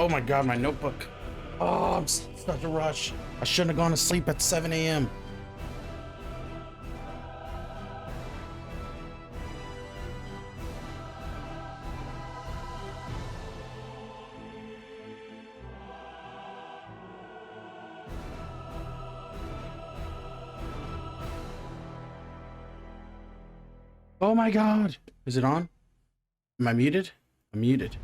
Oh my god, my notebook. Oh, I'm such a rush. I shouldn't have gone to sleep at 7 a.m. Oh my god. Is it on? Am I muted? I'm muted.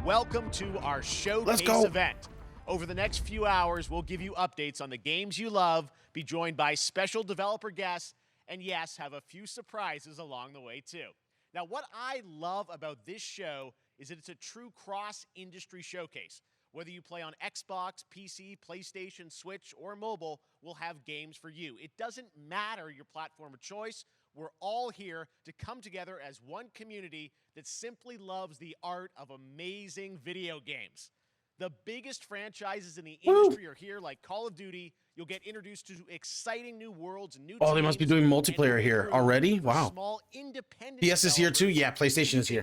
Welcome to our showcase event. Over the next few hours, we'll give you updates on the games you love, be joined by special developer guests, and yes, have a few surprises along the way too. Now, what I love about this show is that it's a true cross-industry showcase. Whether you play on Xbox, PC, PlayStation, Switch, or mobile, we'll have games for you. It doesn't matter your platform of choice. We're all here to come together as one community that simply loves the art of amazing video games. The biggest franchises in the industry are here, like Call of Duty. You'll get introduced to exciting new worlds and new Oh, they must be doing multiplayer here already? Wow. Small independent PS is here too? Yeah, PlayStation is here.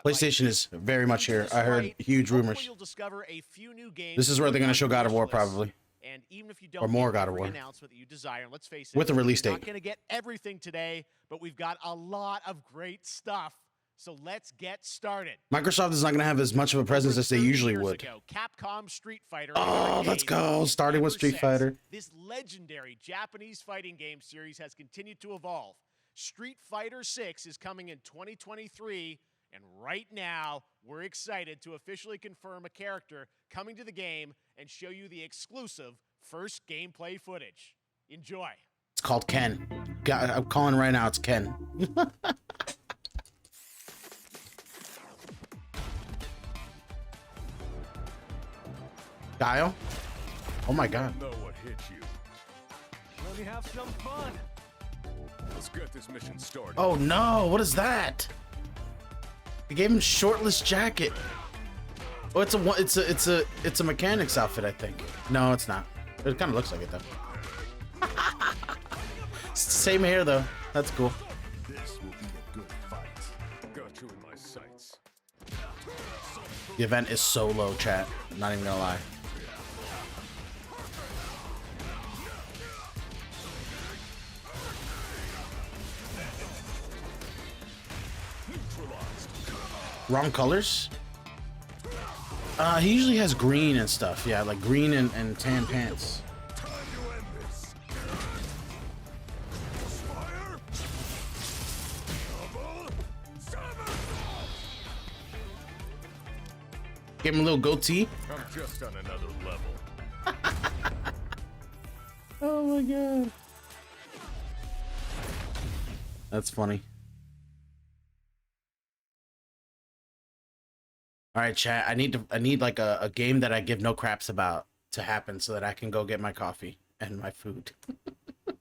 PlayStation is very much here. I heard huge rumors. You'll discover a few new games. This is where they're going to show God of War, probably. And even if you don't or more God of War. Announcement that you desire, let's face it, with a release date. We're not going to get everything today, but we've got a lot of great stuff. So let's get started. Microsoft is not going to have as much of a presence as they usually would. Capcom Street Fighter. Oh, let's go. Starting with Street Fighter. This legendary Japanese fighting game series has continued to evolve. Street Fighter 6 is coming in 2023, and right now, we're excited to officially confirm a character coming to the game and show you the exclusive first gameplay footage. Enjoy. It's called Ken. I'm calling right now. It's Ken. Guile? Oh my god. I know what hit you. Let me have some fun. Let's get this mission started. Oh no, what is that? They gave him shortless jacket. Oh, it's a mechanic's outfit, I think. No, it's not. It kind of looks like it though. Same hair though. That's cool. This will be a good fight. Got you in my sights. The event is so low, chat. I'm not even gonna lie. Wrong colors? He usually has green and stuff. Yeah, like green and tan pants. Give him a little goatee. I'm just on another level. Oh my god. That's funny. All right, chat. I need like a game that I give no craps about to happen so that I can go get my coffee and my food.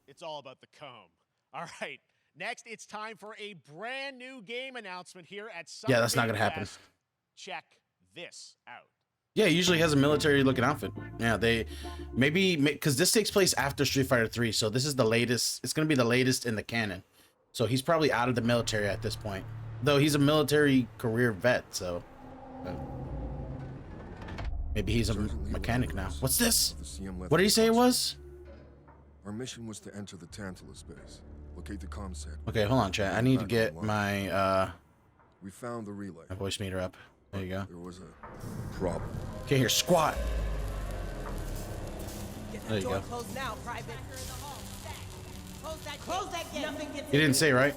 It's all about the comb. All right. Next, it's time for a brand new game announcement here at Summer Yeah, that's not Game gonna happen. Fest. Check this out. Yeah, he usually has a military looking outfit. Yeah, they maybe because this takes place after Street Fighter 3, so this is the latest. It's gonna be the latest in the canon. So he's probably out of the military at this point, though he's a military career vet. So maybe he's a mechanic now. What's this? What did he say it was? Our mission was to enter the Tantalus base, locate the comm set. Okay, hold on, chat. I need to get my We found the relay. my voice meter up. There you go. There was a problem. Okay, here, squat. There you go. Close now, Private. Close that gate. Nothing gets He didn't say, right?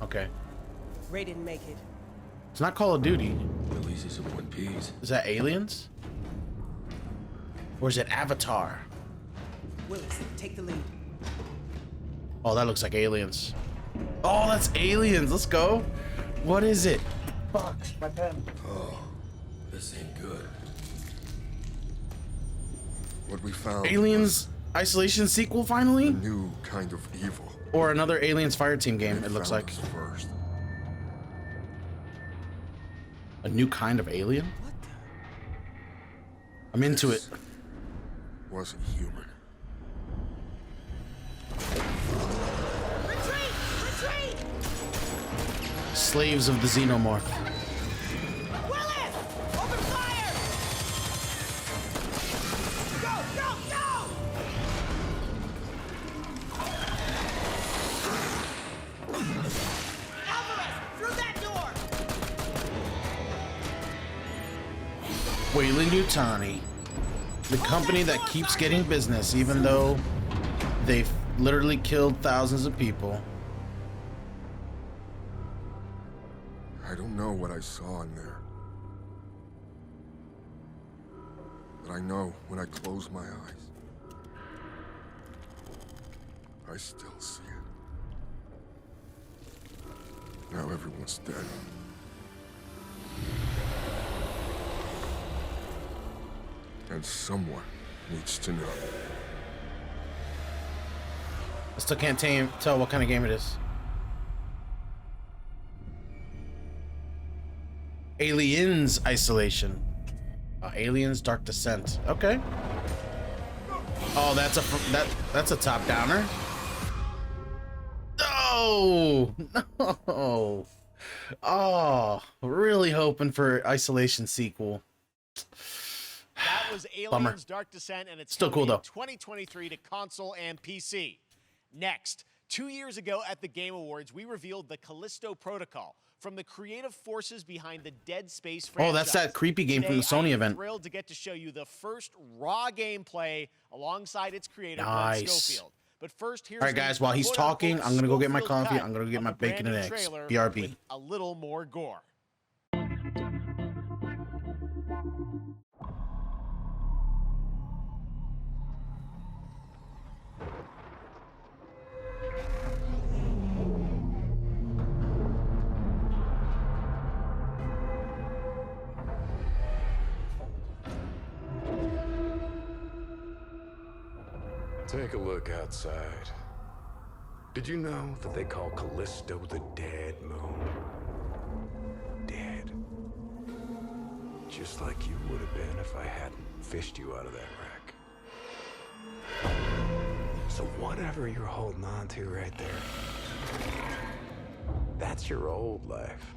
Okay. Ray didn't make it. It's not Call of Duty. Releases of One Piece. Is that Aliens? Or is it Avatar? Willis, take the lead. Oh, that looks like Aliens. Oh, that's Aliens. Let's go. What is it? Fuck, my pen. Oh, this ain't good. What we found. Aliens Isolation sequel finally? A new kind of evil. Or another Aliens Fireteam game, it looks like. First. A new kind of alien? I'm into it. Wasn't human. Retreat! Retreat! Slaves of the Xenomorph. Willis! Open fire! Weyland-Yutani, the company that keeps getting business even though they've literally killed thousands of people. I don't know what I saw in there. But I know when I close my eyes, I still see it. Now everyone's dead. And someone needs to know. I still can't tell what kind of game it is. Aliens Isolation. Aliens Dark Descent. Okay. Oh, that's a top downer. No, no. Oh, really hoping for Isolation sequel. That was Aliens Bummer. Dark Descent, and it's Still cool, coming in though. 2023 to console and PC. Next, 2 years ago at the Game Awards, we revealed the Callisto Protocol from the creative forces behind the Dead Space franchise. Oh, that's that creepy game from the Today, I Sony am event. Thrilled to get to show you the first raw gameplay alongside its creator, Glenn Nice. Schofield. But first, here's All right, guys, while he's talking, I'm gonna go get my coffee. I'm gonna go get my bacon and eggs. BRB. With a little more gore. Take a look outside. Did you know that they call Callisto the Dead Moon? Dead. Just like you would have been if I hadn't fished you out of that wreck. So whatever you're holding on to right there, that's your old life.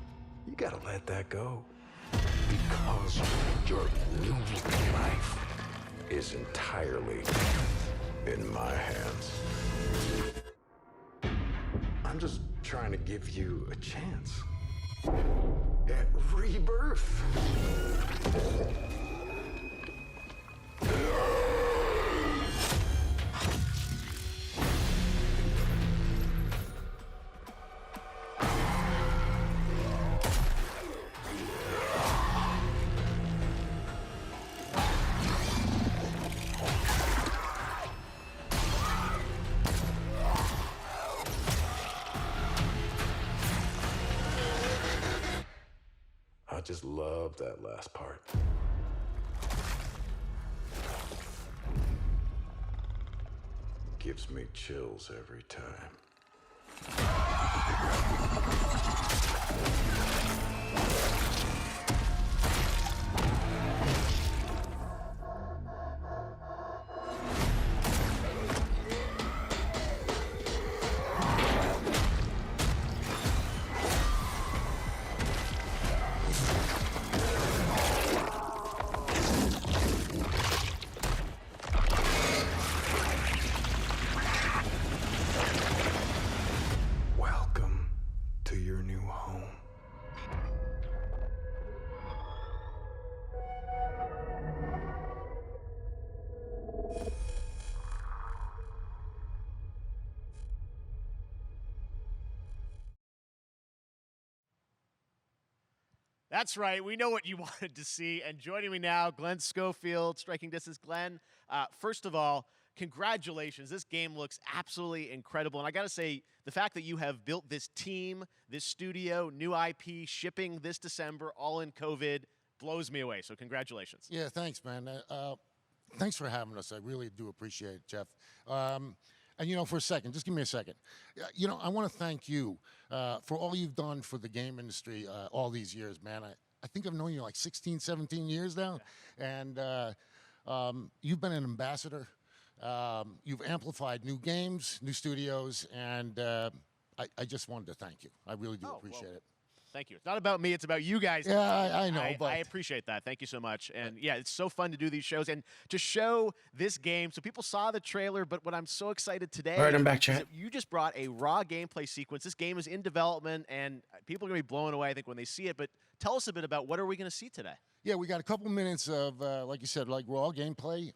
You gotta let that go. Because your new life is entirely in my hands. I'm just trying to give you a chance at rebirth. I just love that last part. Gives me chills every time. Welcome to your new home. That's right. We know what you wanted to see. And joining me now, Glenn Schofield, Striking Distance. Glenn, first of all, congratulations. This game looks absolutely incredible. And I got to say, the fact that you have built this team, this studio, new IP, shipping this December, all in COVID, blows me away. So congratulations. Yeah, thanks, man. Thanks for having us. I really do appreciate it, Jeff. And, you know, for a second, just give me a second. You know, I want to thank you for all you've done for the game industry all these years, man. I think I've known you like 16, 17 years now. And you've been an ambassador. You've amplified new games, new studios, and I just wanted to thank you. I really do appreciate it. Thank you. It's not about me. It's about you guys. Yeah, I know, but I appreciate that. Thank you so much. And yeah, it's so fun to do these shows and to show this game. So people saw the trailer, but what I'm so excited today All right, I'm back, is chat. that you just brought a raw gameplay sequence. This game is in development, and people are going to be blown away, I think, when they see it. But tell us a bit about what are we going to see today? Yeah, we got a couple minutes of, like you said, like raw gameplay.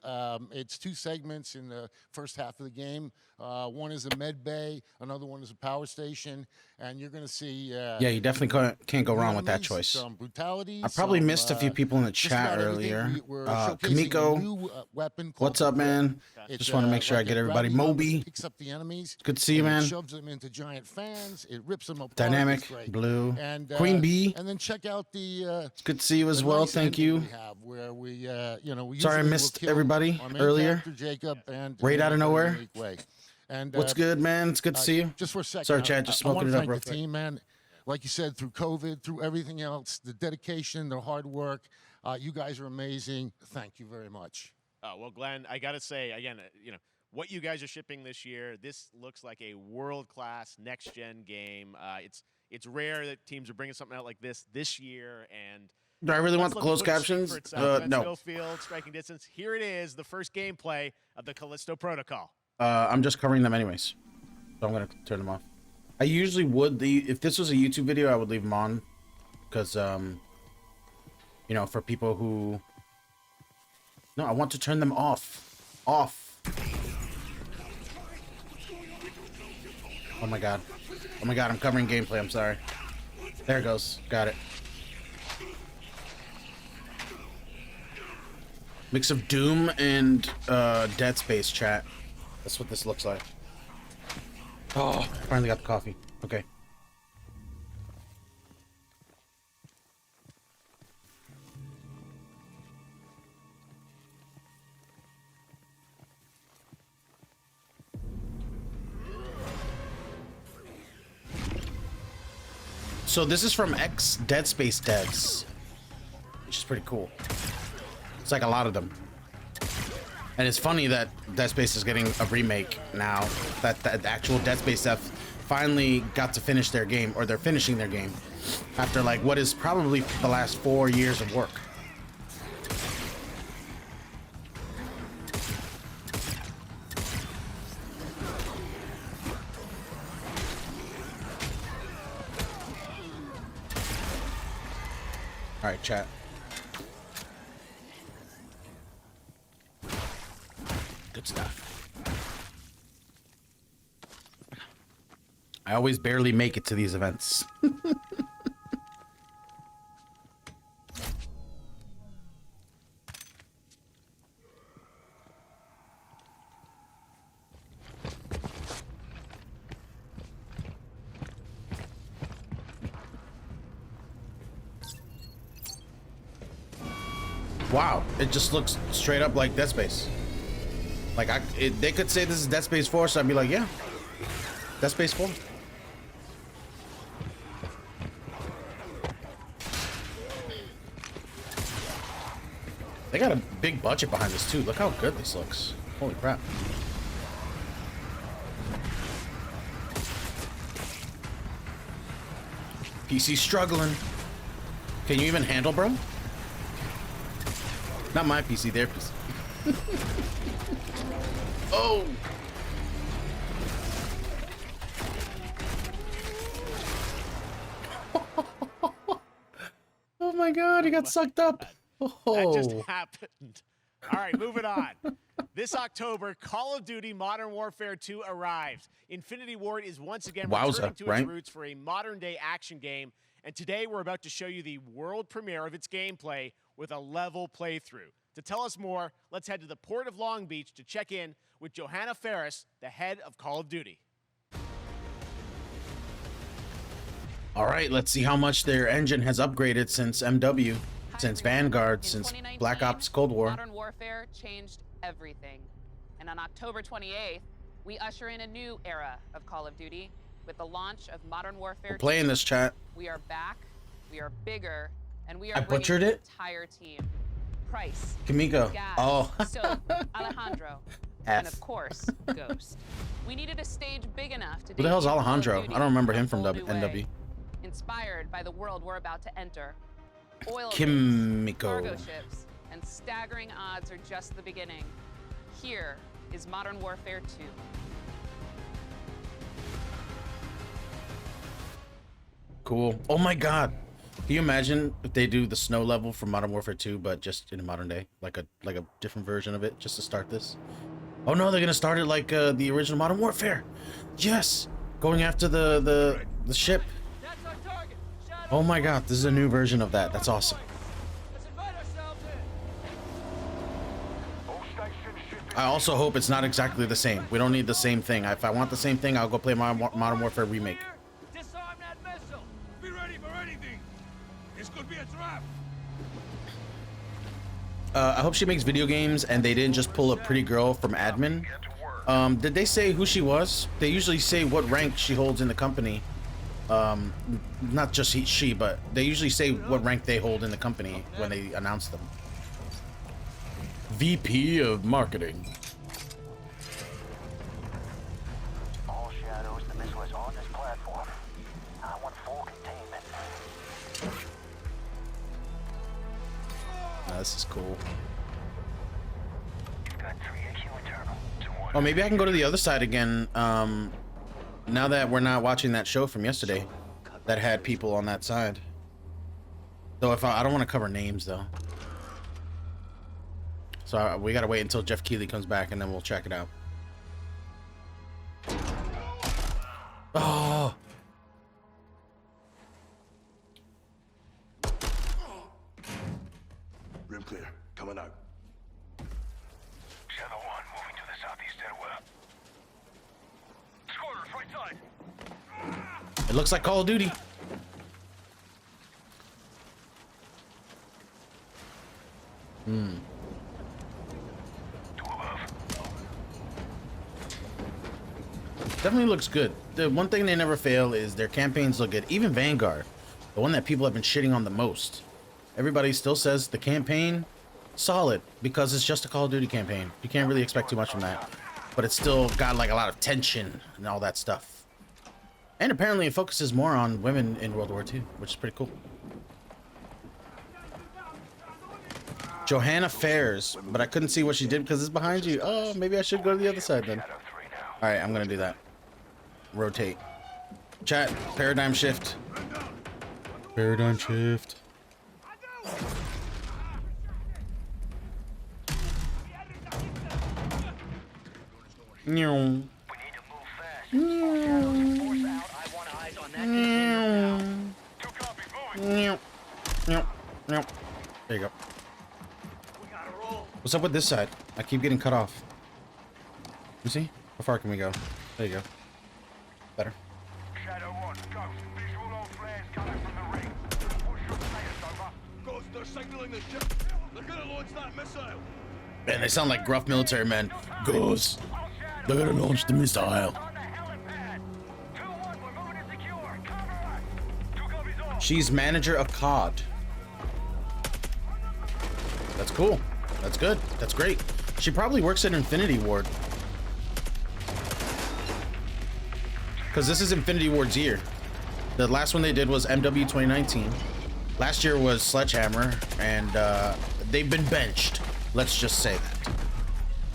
It's 2 segments in the first half of the game. One is a med bay, another one is a power station, and you're going to see. Yeah, you definitely can't go wrong with that enemies, choice. Some brutality. I probably some, missed a few people in the just chat about everything. earlier. We're showcasing a Kamiko, new, weapon called what's up, the Grip. man? It's, Just want to make sure I like get a everybody. gravity gun that Moby, picks up the enemies. good to see you, and it man. shoves them into giant fans. It rips them apart. Dynamic, It's great. Blue, And, Queen Bee. And then check out the. Good to see you as the well. nice Thank ending you. We have where we, we Sorry I usually missed will kill everybody our main earlier. character, Jacob, and Right in a out of very nowhere. unique way. And What's good, man? It's good to see you. Just for a second. Sorry, Chad, just I wanna smoking it up thank real the quick. team, man. Like you said, through COVID, through everything else, the dedication, the hard work. You guys are amazing. Thank you very much. Well, Glenn, I got to say, again, what you guys are shipping this year, this looks like a world-class next-gen game. It's rare that teams are bringing something out like this year, and Do I really want the let's let closed book speak captions? for itself. No. Schofield, striking distance. Here it is, the first gameplay of the Callisto Protocol. I'm just covering them anyways, so I'm gonna turn them off. I usually would if this was a YouTube video, I would leave them on, because for people who. No, I want to turn them off. Off. Oh my god. Oh my god, I'm covering gameplay. I'm sorry. There it goes. Got it. Mix of Doom and Dead Space, chat. That's what this looks like. Oh, finally got the coffee. Okay. So this is from ex Dead Space devs, which is pretty cool. It's like a lot of them. And it's funny that Dead Space is getting a remake now, that the actual Dead Space devs finally got to finish their game, or they're finishing their game after like what is probably the last 4 years of work. All right, chat. Good stuff. I always barely make it to these events. Wow, it just looks straight up like Dead Space. Like they could say this is Dead Space 4, so I'd be like, yeah, Dead Space 4. They got a big budget behind this too. Look how good this looks. Holy crap. PC struggling. Can you even handle, bro? Not my PC, their PC. Oh! Oh my god, he got sucked up. That just Oh. happened. All right, moving on. This October, Call of Duty Modern Warfare 2 arrives. Infinity Ward is once again Wowza, returning to right? its roots for a modern-day action game, and today we're about to show you the world premiere of its gameplay with a level playthrough. To tell us more, let's head to the port of Long Beach to check in with Johanna Ferris, the head of Call of Duty. All right, let's see how much their engine has upgraded since MW, since Vanguard, since Black Ops Cold War. Modern Warfare changed everything. And on October 28th, we usher in a new era of Call of Duty with the launch of Modern Warfare We're playing 2. this, chat. We are back, we are bigger, and we are I bringing butchered the it? entire team. Price, Kamiko. Gaz, Oh. Soap, Alejandro, and of course, Ghost. We needed a stage big enough to Who the hell's debut Call of Alejandro? Duty I don't remember in a him from whole new way. NW. Inspired by the world we're about to enter. Oil rigs, Kimiko. cargo ships, and staggering odds are just the beginning. Here is Modern Warfare 2. Cool. Oh my god. Can you imagine if they do the snow level from Modern Warfare 2, but just in modern day, like a different version of it, just to start this? Oh no, they're gonna start it like the original Modern Warfare. Yes, going after the ship. Oh my God, this is a new version of that. That's awesome. I also hope it's not exactly the same. We don't need the same thing. If I want the same thing, I'll go play my Modern Warfare remake. Disarm that missile. Be ready for anything. This could be a trap. I hope she makes video games and they didn't just pull a pretty girl from admin. Did they say who she was? They usually say what rank she holds in the company. Not just she, but they usually say what rank they hold in the company when they announce them. VP of Marketing. All shadows, the missile is on this platform. I want full containment. This is cool. Got 3 AQ internal. Oh, maybe I can go to the other side again. Now that we're not watching that show from yesterday that had people on that side. Though if I don't want to cover names though. So we gotta wait until Jeff Keighley comes back and then we'll check it out. Oh. Rim clear. Coming out. Shadow 1 moving to the southeast stairwell. Scorers, right side. It looks like Call of Duty. Definitely looks good. The one thing they never fail is their campaigns look good. Even Vanguard, the one that people have been shitting on the most. Everybody still says the campaign, solid, because it's just a Call of Duty campaign. You can't really expect too much from that. But it's still got like a lot of tension and all that stuff. And apparently it focuses more on women in World War II, which is pretty cool. Johanna Fares, but I couldn't see what she did because it's behind you. Oh, maybe I should go to the other side then. All right, I'm gonna do that. Rotate. Chat, paradigm shift. Paradigm shift. We need to move fast. All shadows, force out. I want eyes on that container now. 2 copies, moving. There you go. We gotta roll. What's up with this side? I keep getting cut off. You see? How far can we go? There you go. Better. Shadow 1, ghost. Visual on flares coming from the ring. What's your status, over? Ghost, they're signaling the ship. They're gonna launch that missile. Man, they sound like gruff military men. Goes. They're gonna launch the missile. On the helipad. 2-1, we're moving to secure. Cover us. 2 copies off. She's manager of COD. That's cool. That's good. That's great. She probably works at Infinity Ward. Because this is Infinity Ward's year. The last one they did was MW 2019. Last year was Sledgehammer, and they've been benched. Let's just say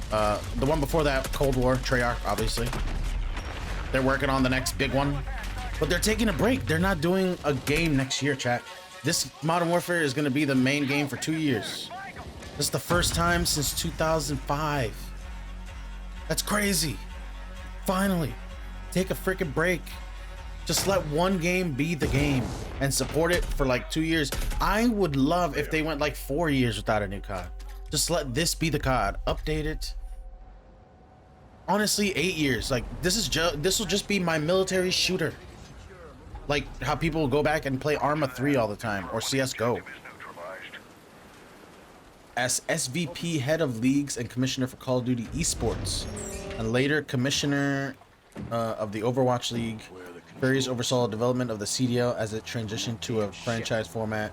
that. The one before that, Cold War, Treyarch, obviously. They're working on the next big one. But they're taking a break. They're not doing a game next year, chat. This Modern Warfare is going to be the main game for 2 years. This is the first time since 2005. That's crazy. Finally. Take a freaking break. Just let one game be the game and support it for like 2 years. I would love if they went like 4 years without a new COD. Just let this be the COD. Update it. Honestly, 8 years. Like this will just be my military shooter. Like how people go back and play Arma 3 all the time or CS:GO. As SVP, head of leagues and commissioner for Call of Duty Esports, and later commissioner of the Overwatch League, Furious oversaw development of the CDL as it transitioned to a franchise format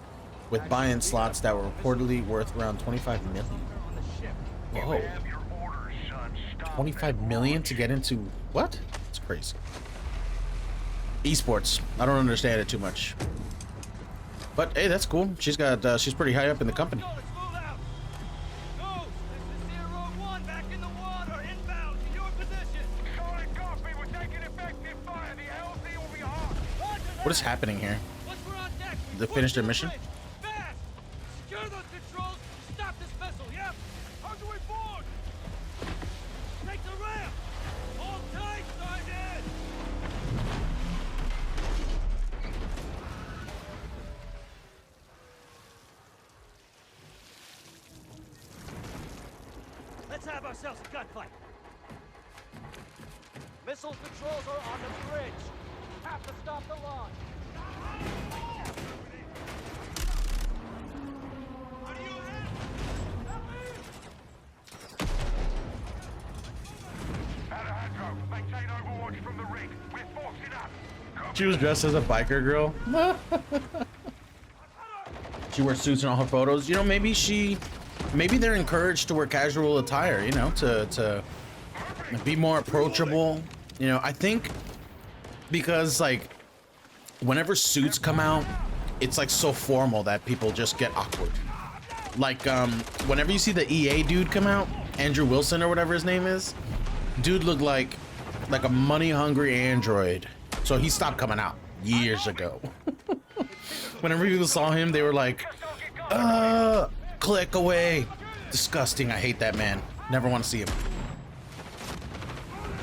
with buy-in slots that were reportedly worth around 25 million. Whoa. 25 million to get into what? It's crazy. Esports. I don't understand it too much. But hey, that's cool. She's got she's pretty high up in the company. What is happening here? they finished their mission. Fast! Secure those controls. Stop this missile. Yep. How do we board? Take the ramp. Hold tight, Sergeant. Let's have ourselves a gunfight. Missile controls are on the bridge. Have to stop the launch. Alejandro, maintain overwatch from the rig. We're forcing up. She was dressed as a biker girl. She wears suits in all her photos. You know, maybe they're encouraged to wear casual attire, you know, to be more approachable. You know, I think because like whenever suits come out, it's like so formal that people just get awkward. Like whenever you see the EA dude come out, Andrew Wilson or whatever his name is, dude looked like a money-hungry android. So he stopped coming out years ago. Whenever people saw him, they were like, click away. Disgusting. I hate that man. Never want to see him.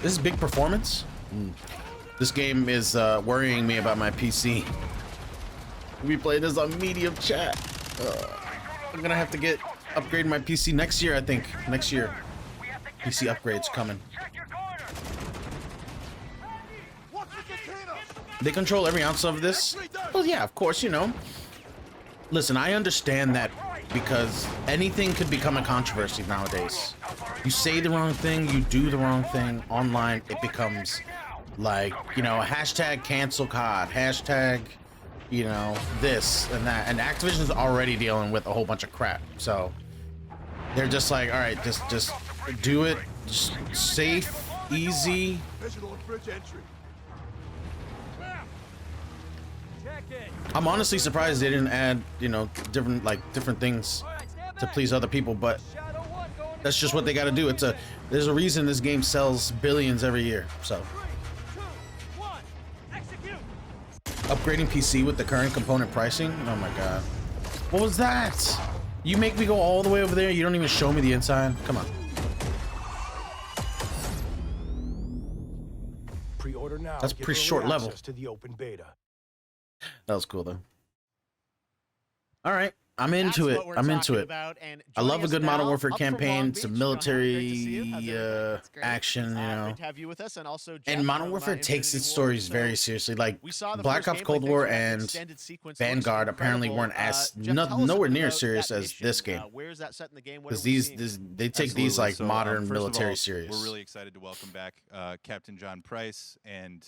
This is big performance. This game is worrying me about my PC. We play this on medium chat. I'm gonna have to upgrade my PC next year, I think. Next year. PC upgrades coming. They control every ounce of this. Well, yeah, of course, you know. Listen, I understand that because anything could become a controversy nowadays. You say the wrong thing, you do the wrong thing online, it becomes like, you know, hashtag cancel COD, hashtag, you know, this and that. And Activision's already dealing with a whole bunch of crap. So they're just like, all right, just do it, just safe, easy. I'm honestly surprised they didn't add, you know, different things to please other people, but that's just what they got to do. There's a reason this game sells billions every year. So upgrading PC with the current component pricing. Oh my god, what was that? You make me go all the way over there. You don't even show me the inside. Come on. Pre-order now. That's pretty short level. To the open beta. That was cool though. All right, I'm into it. I'm into it. I love a good Modern Warfare campaign. It's a military action, you know. And Modern Warfare takes its stories very seriously. Like Black Ops Cold War and Vanguard apparently weren't as nowhere near serious as this game. Because they take these like modern military serious. We're really excited to welcome back Captain John Price and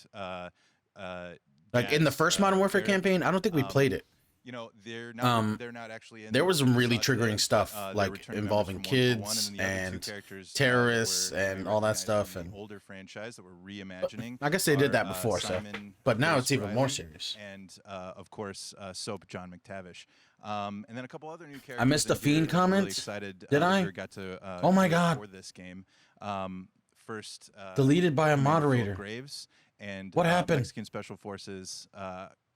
like in the first Modern Warfare campaign, I don't think we played it. You know, they're not actually in there was some really triggering stuff like involving kids and terrorists and all that stuff, and older franchise that we're reimagining. I guess they did that before, so but now it's even more serious. And of course, Soap John McTavish, and then a couple other new characters. I missed the Fiend comment. Really excited, did I? Got to, oh my god! For this game, first deleted by a moderator. Graves and what happened? Mexican Special Forces.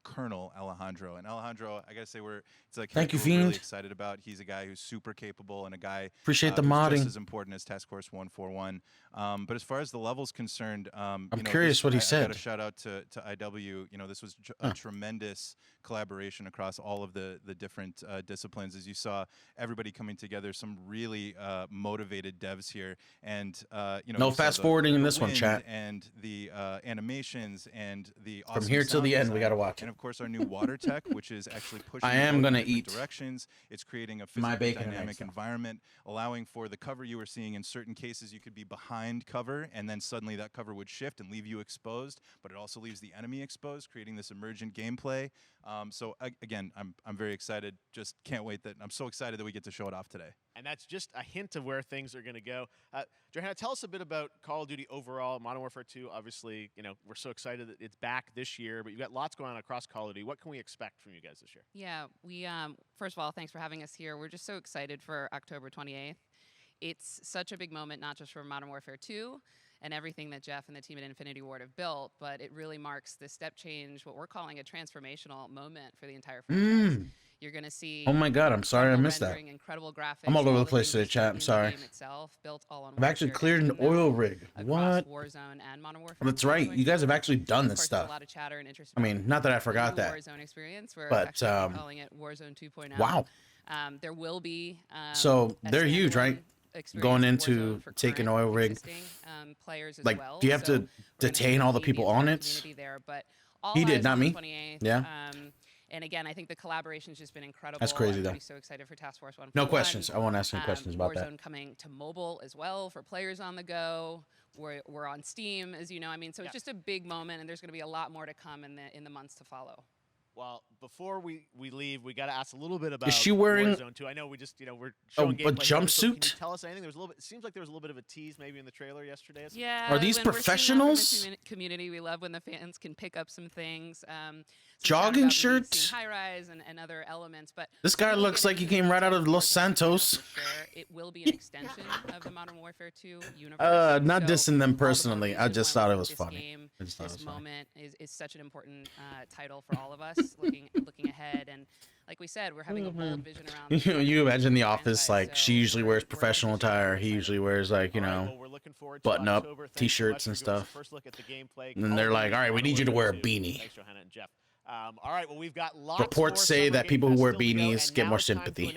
Colonel Alejandro. And Alejandro, I gotta say, it's like thank you, we're Fiend. really excited about. He's a guy who's super capable and a guy appreciate the who's modding. Just as important as Task Force 141. But as far as the levels concerned, I'm curious what he said. I got a shout out to IW. You know, this was a tremendous collaboration across all of the different disciplines. As you saw, everybody coming together. Some really motivated devs here, and you know, no fast forwarding in this one, chat. And the animations and the from here till the end, we gotta watch it. And of course, our new water tech, which is actually pushing. I am gonna eat directions. It's creating a physically dynamic environment, allowing for the cover you were seeing. In certain cases, you could be behind cover, and then suddenly that cover would shift and leave you exposed. But it also leaves the enemy exposed, creating this emergent gameplay. So again, I'm very excited. Just can't wait I'm so excited that we get to show it off today. And that's just a hint of where things are going to go. Johanna, tell us a bit about Call of Duty overall. Modern Warfare 2, obviously, you know, we're so excited that it's back this year, but you've got lots going on across Call of Duty. What can we expect from you guys this year? Yeah, we first of all, thanks for having us here. We're just so excited for October 28th. It's such a big moment, not just for Modern Warfare 2 and everything that Jeff and the team at Infinity Ward have built, but it really marks the step change, what we're calling a transformational moment for the entire franchise. You're going to see. Oh my God, I'm sorry I missed that. Incredible graphics. I'm all over the place today, chat. I'm sorry. Itself, built all on I've actually cleared an oil rig. What? Warzone and Modern Warfare. That's right. You guys have actually done this stuff. A lot of chatter and interest. I mean, not that I forgot that. Warzone experience. We're but calling it Warzone 2.0. Wow. There will be. So they're huge, right? Going into taking oil rig. Players as like, well. do you have to detain all the people on it? He did, not me. Yeah. And again, I think the collaboration's just been incredible. That's crazy, though. I'm so excited for Task Force 1. No questions. I won't ask any questions about that. Warzone coming to mobile as well for players on the go. We're on Steam, as you know. I mean, so it's just a big moment, and there's going to be a lot more to come in the months to follow. Well, before we leave, we got to ask a little bit about Is she wearing Warzone 2. I know we just, we're showing a jumpsuit? Can you tell us anything? There's a little bit. It seems like there was a little bit of a tease maybe in the trailer yesterday. Yeah. Are these professionals? Community, we love when the fans can pick up some things. Jogging shirts, high rise, and other elements. But this guy looks like he came right out of Los Santos. It will be an extension of the Modern Warfare 2 universe. Not dissing them personally. I just thought it was funny. This moment is such an important title for all of us, looking ahead. And like we said, we're having a bold vision around. You imagine The Office, like she usually wears professional attire. He usually wears like button-up T-shirts and stuff. And then they're like, all right, we need you to wear a beanie. Thanks, Johanna and Jeff. All right, well, we've got lots Reports say that people who wear beanies get more sympathy.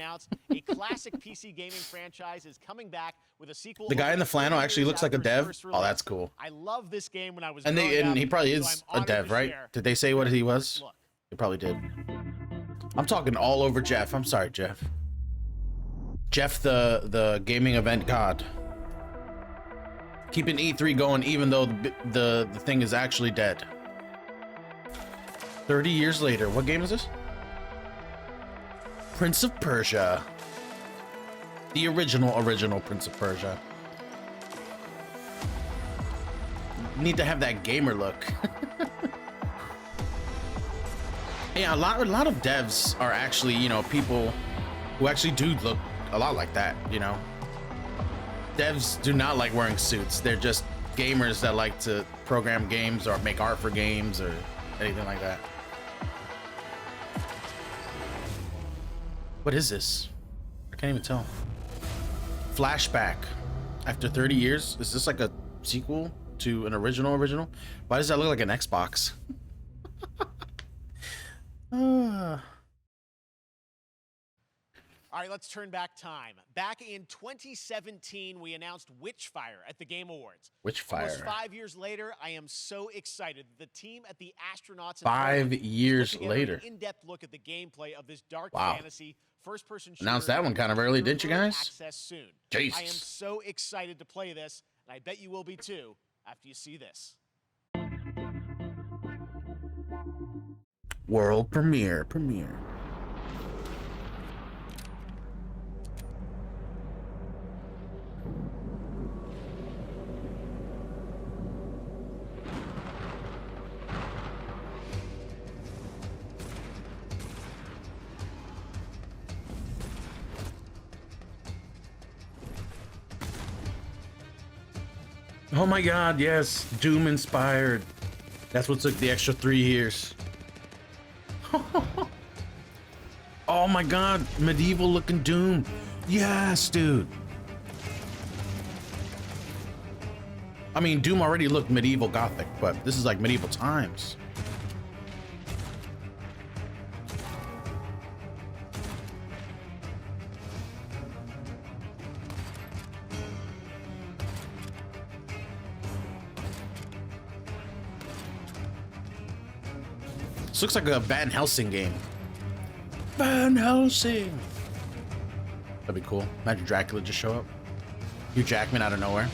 A classic PC gaming franchise is coming back with a sequel. The guy in the flannel actually looks like a dev. Oh, that's cool. I love this game when I was and he probably is a dev, right? Did they say what he was? They probably did. I'm talking all over Jeff. I'm sorry, Jeff. Jeff, the gaming event god. Keeping E3 going even though the thing is actually dead. 30 years later. What game is this? Prince of Persia. The original Prince of Persia. Need to have that gamer look. Yeah, a lot of devs are actually, people who actually do look a lot like that, Devs do not like wearing suits. They're just gamers that like to program games or make art for games or anything like that. What is this? I can't even tell. Flashback. After 30 years? Is this like a sequel to an original? Why does that look like an Xbox? All right, let's turn back time. Back in 2017, we announced Witchfire at the Game Awards. Witchfire. Almost 5 years later, I am so excited. The team at the Astronauts 5 years later. An in-depth look at the gameplay of this dark fantasy first-person shooter. Announced that one kind of early, didn't you guys? Access soon. Jesus. I am so excited to play this, and I bet you will be too after you see this. World premiere. Oh my God, yes, Doom inspired. That's what took the extra 3 years. Oh my God, medieval looking Doom. Yes, dude. I mean, Doom already looked medieval gothic, but this is like medieval times. This looks like a Van Helsing game. Van Helsing. That'd be cool. Imagine Dracula just show up. Hugh Jackman out of nowhere.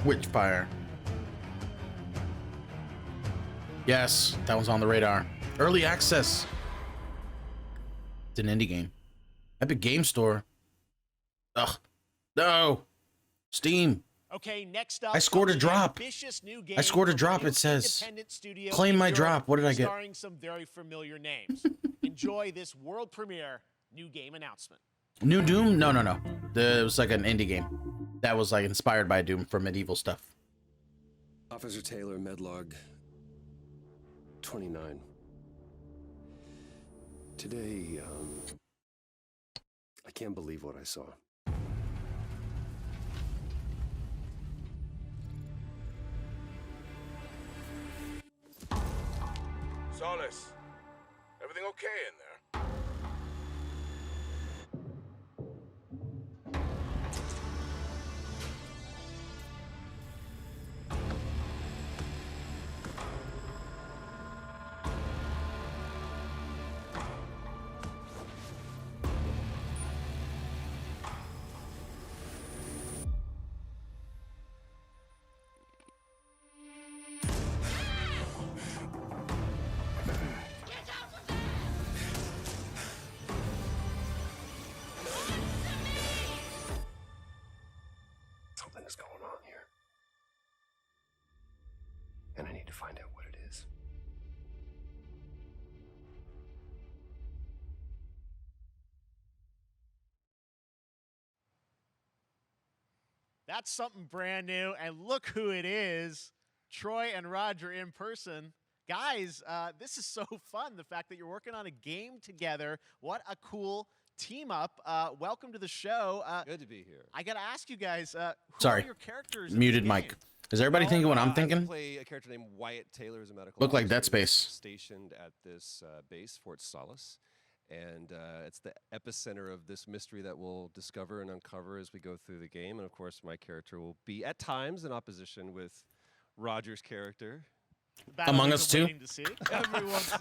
Witchfire. Yes, that was on the radar. Early access. It's an indie game. Epic Game Store. Ugh. No. Steam. Okay, next up, I scored a comes an drop. ambitious new I game scored a from drop. new It says, independent studio claim in my Europe, drop. What did I get? Starring some very familiar names. Enjoy this world premiere new game announcement. New Doom? No. It was like an indie game that was like inspired by Doom for medieval stuff. Officer Taylor, Medlog 29. Today, I can't believe what I saw. Solace, everything okay in there? Something is going on here. And I need to find out what it is. That's something brand new, and look who it is. Troy and Roger in person. Guys, this is so fun, the fact that you're working on a game together. What a cool team up. Welcome to the show. Good to be here. I got to ask you guys, who Sorry. are your characters in Muted this game? mic. Is everybody thinking what I'm I thinking? play a character named Wyatt Taylor, as a medical Look like officer Dead Space. stationed at this base, Fort Solace. And it's the epicenter of this mystery that we'll discover and uncover as we go through the game. And of course, my character will be at times in opposition with Roger's character. Among Us 2?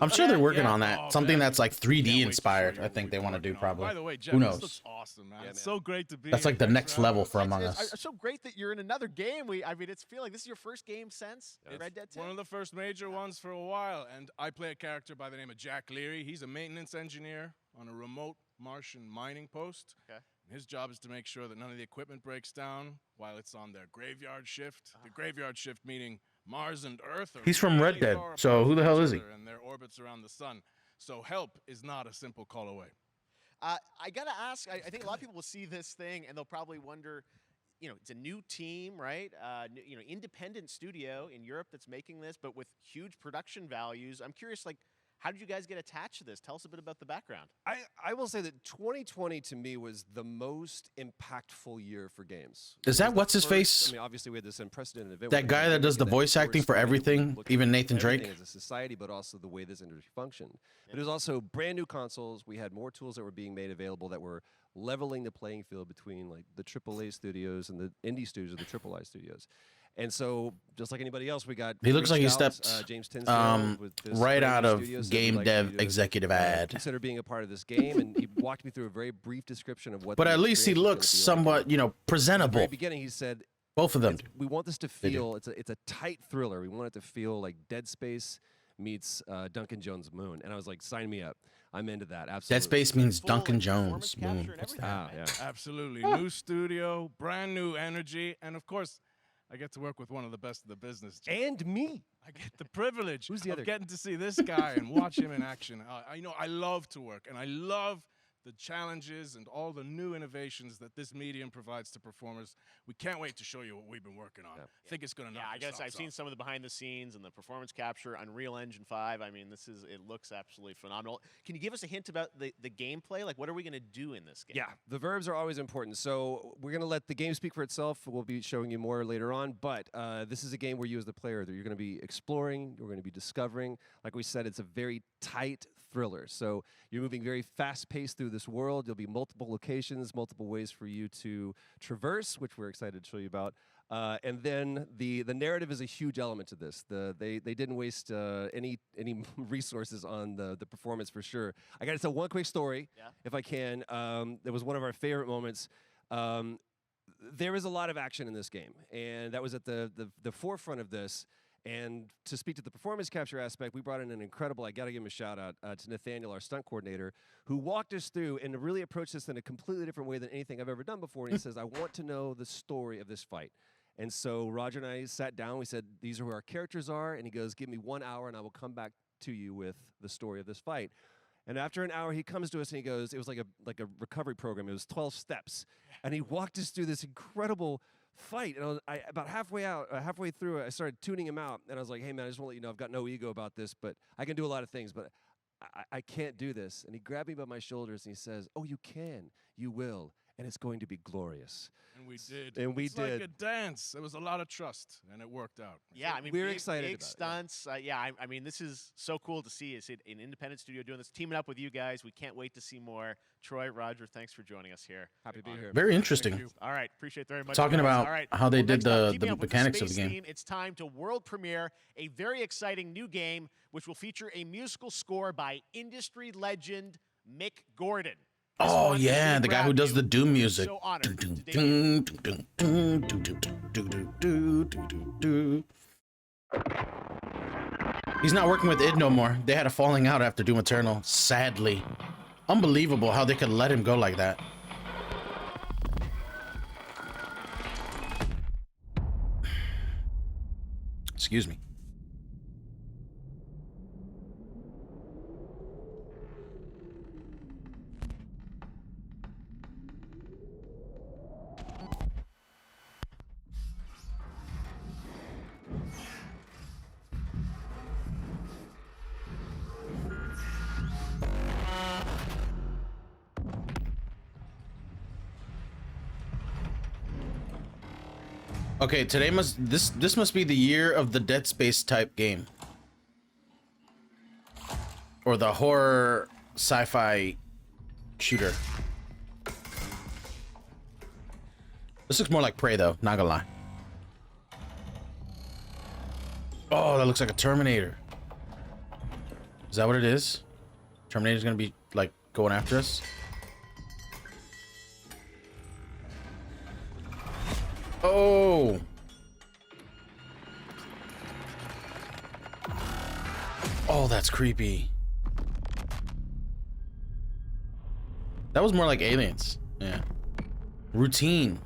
I'm sure they're working on that. Something that's like 3D inspired. I think they want to do probably. By the way, Jeff, Who this knows? looks awesome, man. It's so great to be. That's like the next level for Among It's Us. so great that you're in another game. I mean, it's feeling like this is your first game since Red Dead 2. One of the first major ones for a while, and I play a character by the name of Jack Leary. He's a maintenance engineer on a remote Martian mining post. Okay. And his job is to make sure that none of the equipment breaks down while it's on their graveyard shift. The graveyard shift meaning Mars and Earth are He's from Red really Dead, far so apart who the from hell each is he? other, and their orbits around the sun. So help is not a simple call away. I gotta ask. I think a lot of people will see this thing and they'll probably wonder. It's a new team, right? Independent studio in Europe that's making this, but with huge production values. I'm curious, how did you guys get attached to this? Tell us a bit about the background. I will say that 2020 to me was the most impactful year for games. Is that what's his face? I mean, obviously we had this unprecedented event. That guy that does the voice acting for everything, even Nathan Drake? As a society, but also the way this industry functioned. But it was also brand new consoles. We had more tools that were being made available that were leveling the playing field between like the AAA studios and the indie studios, the AAA studios. And so, just like anybody else, we got. He looks like he reached out, stepped James Tinsdale with this right out of studio, said, game "We'd like you dev to, executive ad. Consider being a part of this game," and he walked me through a very brief description of what. But the at least he experience was gonna looks be like. somewhat, At the presentable. very beginning, he said, Both of them. We want this to They do. feel. It's a tight thriller. We want it to feel like Dead Space meets Duncan Jones' Moon. And I was like, sign me up. I'm into that. Absolutely. Dead Space means Duncan Jones. Moon. What's that? Ah, yeah. Absolutely. New studio, brand new energy, and of course, I get to work with one of the best of the business. And me. I get the privilege Who's the of other? getting to see this guy and watch him in action. I love to work, and I love the challenges and all the new innovations that this medium provides to performers. We can't wait to show you what we've been working on. I think it's going to knock I your guess I've socks seen off. some of the behind the scenes and the performance capture, Unreal Engine 5. I mean, it looks absolutely phenomenal. Can you give us a hint about the gameplay? Like, what are we going to do in this game? Yeah, the verbs are always important. So we're going to let the game speak for itself. We'll be showing you more later on. But this is a game where you as the player, that you're going to be exploring, you're going to be discovering. Like we said, it's a very tight thriller. So you're moving very fast-paced through this world. There'll be multiple locations, multiple ways for you to traverse, which we're excited to show you about. And then the narrative is a huge element to this. They didn't waste any resources on the performance for sure. I got to tell one quick story, if I can. That was one of our favorite moments. There is a lot of action in this game, and that was at the forefront of this. And to speak to the performance capture aspect, we brought in an incredible, I got to give him a shout out to Nathaniel, our stunt coordinator, who walked us through and really approached this in a completely different way than anything I've ever done before. And he says, I want to know the story of this fight. And so Roger and I sat down. We said, these are who our characters are. And he goes, give me 1 hour and I will come back to you with the story of this fight. And after an hour, he comes to us and he goes, it was like a recovery program. It was 12 steps. And he walked us through this incredible fight. And about halfway through, I started tuning him out. And I was like, hey, man, I just want to let you know I've got no ego about this, but I can do a lot of things, but I can't do this. And he grabbed me by my shoulders and he says, oh, you can. You will. And it's going to be glorious. And we did. And we it's did. like a dance. There was a lot of trust, and it worked out. Yeah, I mean, we're big, excited big about stunts. I mean, this is so cool to see. It's an independent studio doing this, teaming up with you guys. We can't wait to see more. Troy, Roger, thanks for joining us here. Happy to be here. Very interesting. All right, appreciate it very much. Talking guys. about All right. how they did next up, the keeping up with mechanics of space the game. Theme, it's time to world premiere a very exciting new game, which will feature a musical score by industry legend Mick Gordon. Oh yeah, the guy who does the Doom music. So honored to He's not working with id no more. They had a falling out after Doom Eternal, sadly. Unbelievable how they could let him go like that. Excuse me. Okay, this must be the year of the Dead Space type game. Or the horror sci-fi shooter. This looks more like Prey though, not gonna lie. Oh, that looks like a Terminator. Is that what it is? Terminator's gonna be like going after us? Oh. Oh, that's creepy. That was more like Aliens. Yeah. Routine.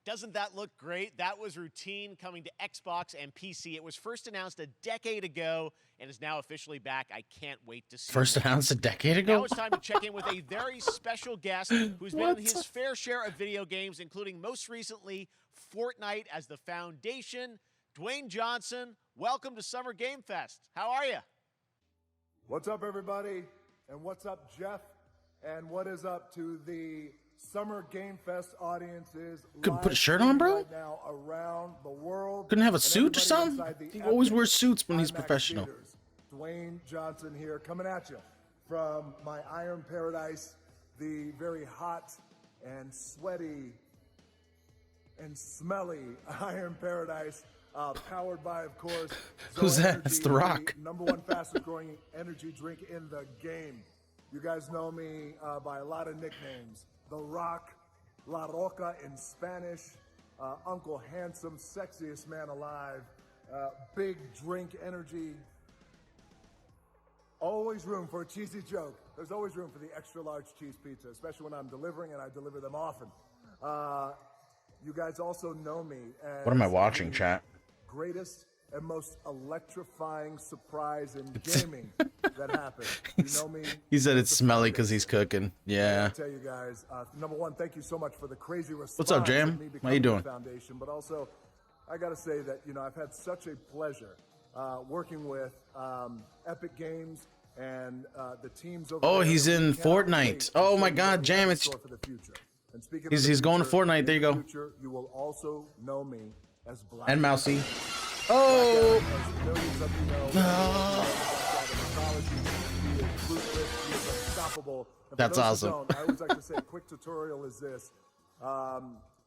Doesn't that look great? That was Routine coming to Xbox and PC. It was first announced a decade ago and is now officially back. I can't wait to see First it. announced a decade ago? Now it's time to check in with a very special guest who's been in his fair share of video games, including most recently Fortnite as the foundation. Dwayne Johnson, welcome to Summer Game Fest. How are you? What's up, everybody? And what's up, Jeff? And what is up to the Summer Game Fest audiences? Couldn't put a shirt on, bro? Right now around the world. Couldn't have a suit or something? He always wears suits when he's IMAX professional. theaters. Dwayne Johnson here, coming at you from my Iron Paradise, the very hot and sweaty and smelly Iron Paradise, powered by, of course, Who's Zoa that? Energy, It's The Rock. the #1 fastest growing energy drink in the game. You guys know me by a lot of nicknames. The Rock, La Roca in Spanish, Uncle Handsome, sexiest man alive, big drink energy. Always room for a cheesy joke. There's always room for the extra large cheese pizza, especially when I'm delivering, and I deliver them often. You guys also know me as What am I watching, the chat? greatest and most electrifying surprise in gaming that happened. You know me. He said it's smelly because he's cooking. Yeah. I tell you guys, #1, thank you so much for the crazy response. What's up, Jam? of me How you becoming doing? the Foundation, but also, I got to say that I've had such a pleasure working with Epic Games and the teams over Oh, there. he's in We cannot Fortnite. wait to Oh show my you God, what we Jam! have in It's store for the future. And speaking of he's the going to future, Fortnite. There you in the go. future, you will also know me as Black And Adam. Mousy. Black Oh. Adam, as millions of you know, No. he is ruthless, he is unstoppable. And for That's those who awesome. don't, I always like to say a quick tutorial is this.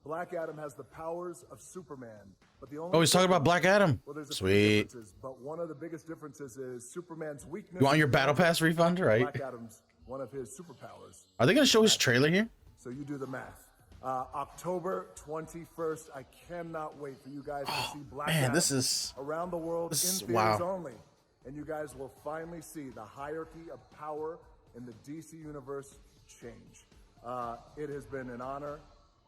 Black Adam has the powers of Superman, but the only Oh, he's talking about Black Adam. Well, there's a few Sweet. differences, but one of the biggest differences is Superman's weakness. You want your Battle Pass refund, right? Black Adam's one of his superpowers. Are they going to show his trailer here? So you do the math. October 21st. I cannot wait for you guys to see Black man, Adam this is around the world in theaters wow. only. And you guys will finally see the hierarchy of power in the DC universe change. It has been an honor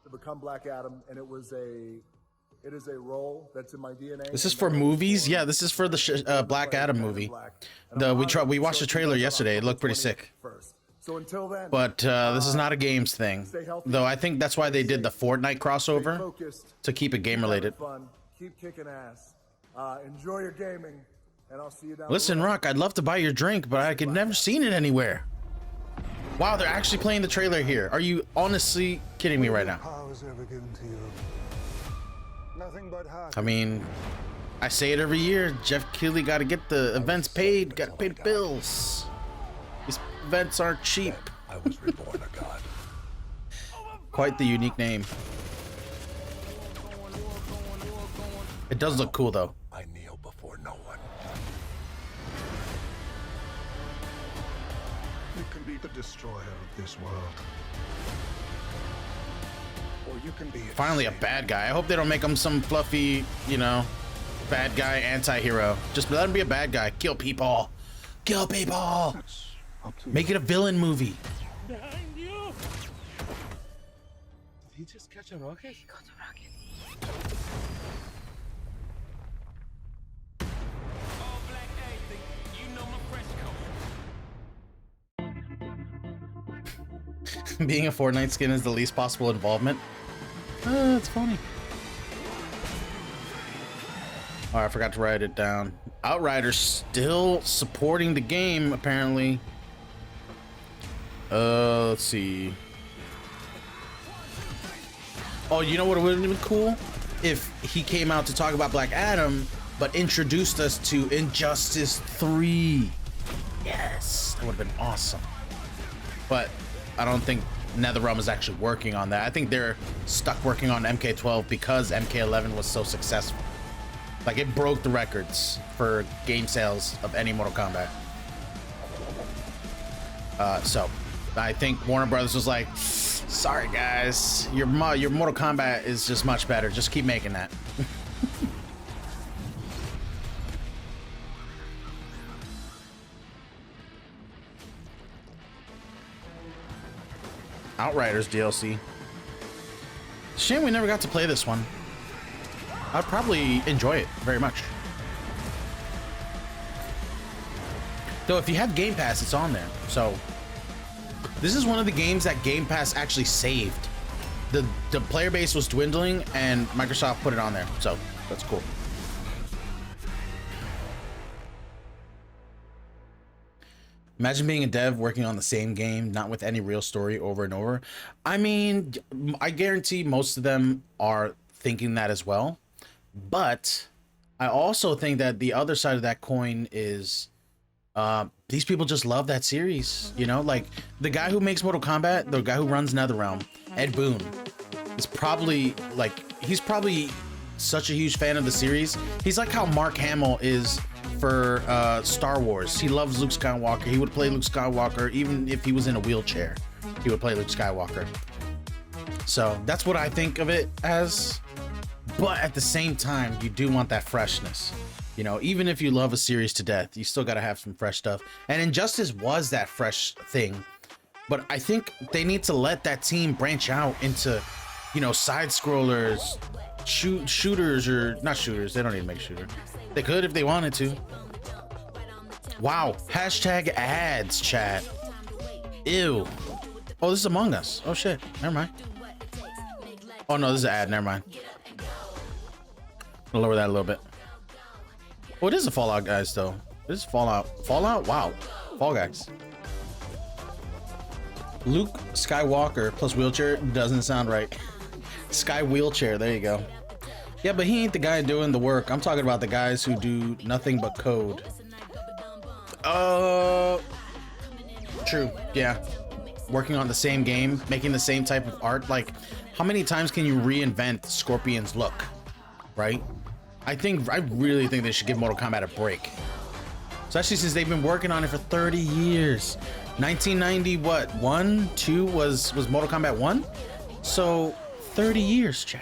to become Black Adam, and it is a role that's in my DNA. This is for movies? Yeah, this is for the Black Adam movie. We watched the trailer yesterday. It looked pretty sick. So until then, but this is not a games thing, though. I think that's why they did the Fortnite crossover, to keep it game related. Keep kicking ass. Enjoy your gaming, and I'll see you down. Listen, Rock, I'd love to buy your drink, but I could never seen it anywhere. Wow, they're actually playing the trailer here. Are you honestly kidding me right now? I mean, I say it every year. Jeff Keighley got to get the events paid. Got to pay the bills. These events aren't cheap. I was reborn a god. Quite the unique name. It does look cool, though. I kneel before no one. You can be the destroyer of this world. Or you can be Finally a bad guy. I hope they don't make him some fluffy, you know, bad guy anti-hero. Just let him be a bad guy. Kill people. Kill people. Make it a villain movie. Behind you! Did he just catch a rocket? He caught a rocket. Being a Fortnite skin is the least possible involvement. It's funny. Oh, I forgot to write it down. Outriders still supporting the game, apparently. Let's see. Oh, you know what would have been cool? If he came out to talk about Black Adam, but introduced us to Injustice 3. Yes, that would have been awesome. But I don't think NetherRealm is actually working on that. I think they're stuck working on MK12 because MK11 was so successful. Like, it broke the records for game sales of any Mortal Kombat. So I think Warner Brothers was like, sorry guys, your Mortal Kombat is just much better. Just keep making that. Outriders DLC. Shame we never got to play this one. I'd probably enjoy it very much. Though if you have Game Pass, it's on there. So this is one of the games that Game Pass actually saved. The player base was dwindling and Microsoft put it on there. So that's cool. Imagine being a dev working on the same game, not with any real story over and over. I mean, I guarantee most of them are thinking that as well. But I also think that the other side of that coin is these people just love that series. You know, like the guy who makes Mortal Kombat, the guy who runs NetherRealm, Ed Boon, is probably he's probably such a huge fan of the series. He's like how Mark Hamill is for Star Wars. He loves Luke Skywalker. He would play Luke Skywalker even if he was in a wheelchair. He would play Luke Skywalker. So that's what I think of it as. But at the same time, you do want that freshness. You know, even if you love a series to death, you still got to have some fresh stuff. And Injustice was that fresh thing. But I think they need to let that team branch out into, you know, side scrollers, shooters, or not shooters. They don't need to make a shooter. They could if they wanted to. Wow. Hashtag ads, chat. Ew. Oh, this is Among Us. Oh shit. Never mind. Oh no, this is an ad. Never mind. I'll lower that a little bit. Oh, it is a Fallout Guys though. This is Fallout. Fallout? Wow. Fall Guys. Luke Skywalker plus wheelchair doesn't sound right. Sky wheelchair. There you go. Yeah, but he ain't the guy doing the work. I'm talking about the guys who do nothing but code. True. Yeah. Working on the same game, making the same type of art. Like, how many times can you reinvent Scorpion's look? Right? I really think they should give Mortal Kombat a break. Especially since they've been working on it for 30 years. 1990, what? 1, 2 was Mortal Kombat 1? So 30 years, chat.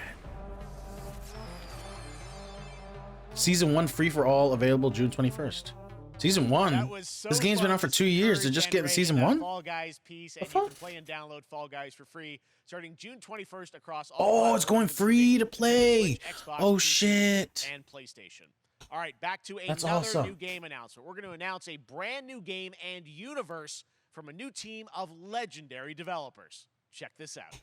Season 1 free for all, available June 21st. Season 1? This game's been out for 2 years. They're just getting Season 1? Fall Guys piece, and you can play and download Fall Guys for free starting June 21st across all. Oh, it's going free to play. Xbox, Oh, PC, shit. and PlayStation. All right, back to That's another awesome. new game announcement. We're going to announce a brand new game and universe from a new team of legendary developers. Check this out.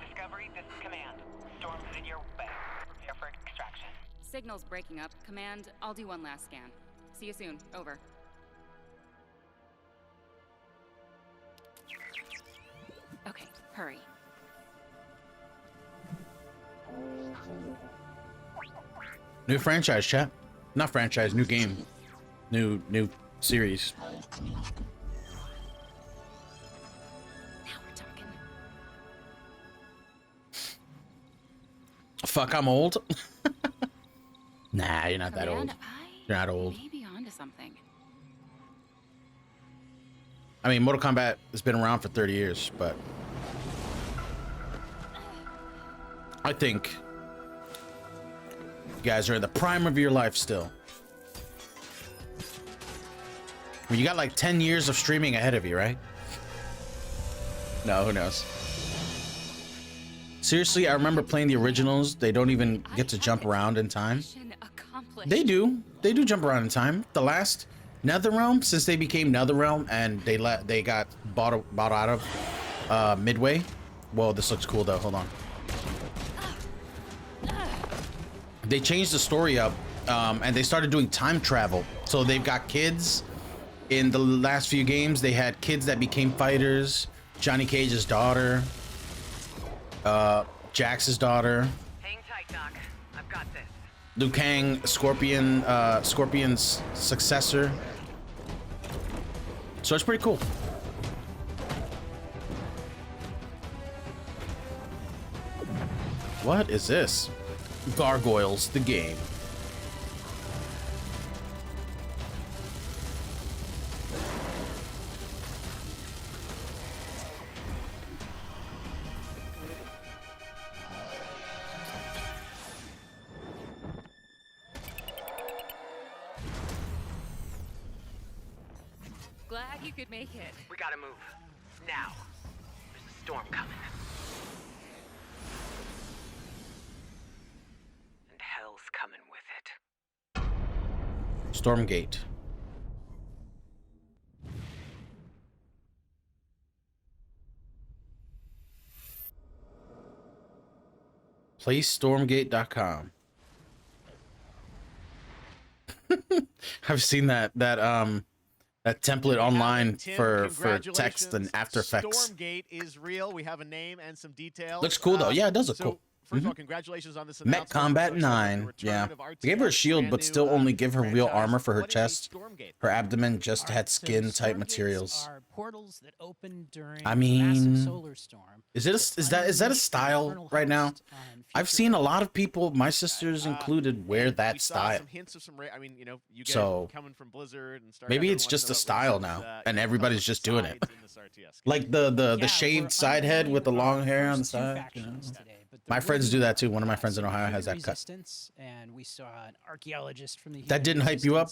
Discovery, this is Command. Storm's in your way. Prepare for extraction. Signal's breaking up. Command, I'll do one last scan. See you soon. Over. Okay, hurry. New franchise, chat. Not franchise, new game. New series. Now we're talking. Fuck, I'm old. Nah, you're not that old. Command, You're not old. I may be onto something. I mean, Mortal Kombat has been around for 30 years, but I think you guys are in the prime of your life still. I mean, you got like 10 years of streaming ahead of you, right? No, who knows? Seriously, I remember playing the originals. They don't even get to jump around in time. They do. They do jump around in time. The last NetherRealm, since they became NetherRealm and they got bought out of Midway. Whoa, this looks cool though. Hold on. They changed the story up, and they started doing time travel. So they've got kids. In the last few games, they had kids that became fighters. Johnny Cage's daughter. Jax's daughter. Hang tight, Doc. I've got this. Liu Kang, Scorpion's successor. So it's pretty cool. What is this? Gargoyles, the game. Glad you could make it. We gotta move. Now. There's a storm coming. And hell's coming with it. Stormgate. PlayStormgate.com. I've seen that template online for text and After Effects. Stormgate is real. We have a name and some details. Looks cool though. Yeah, it does look cool. First of all, congratulations on this Met announcement. Combat 9. Yeah. They gave her a shield, but still only give her real armor for her chest. Her abdomen just had skin type materials. Are portals that open during I a massive mean, solar storm. is that a style right now? I've seen a lot of people, my sisters included, wear that style. Some hints of some, I mean, you know, you get So, it coming from Blizzard and Star maybe Trek, it's everyone, just so a style now, and everybody's just doing it. sides in this RTS. Like the shaved side head with the long hair on the side. You know? My friends do that too. One of my friends in Ohio has that cut. Resistance, and we saw an archaeologist from the That didn't hype you up?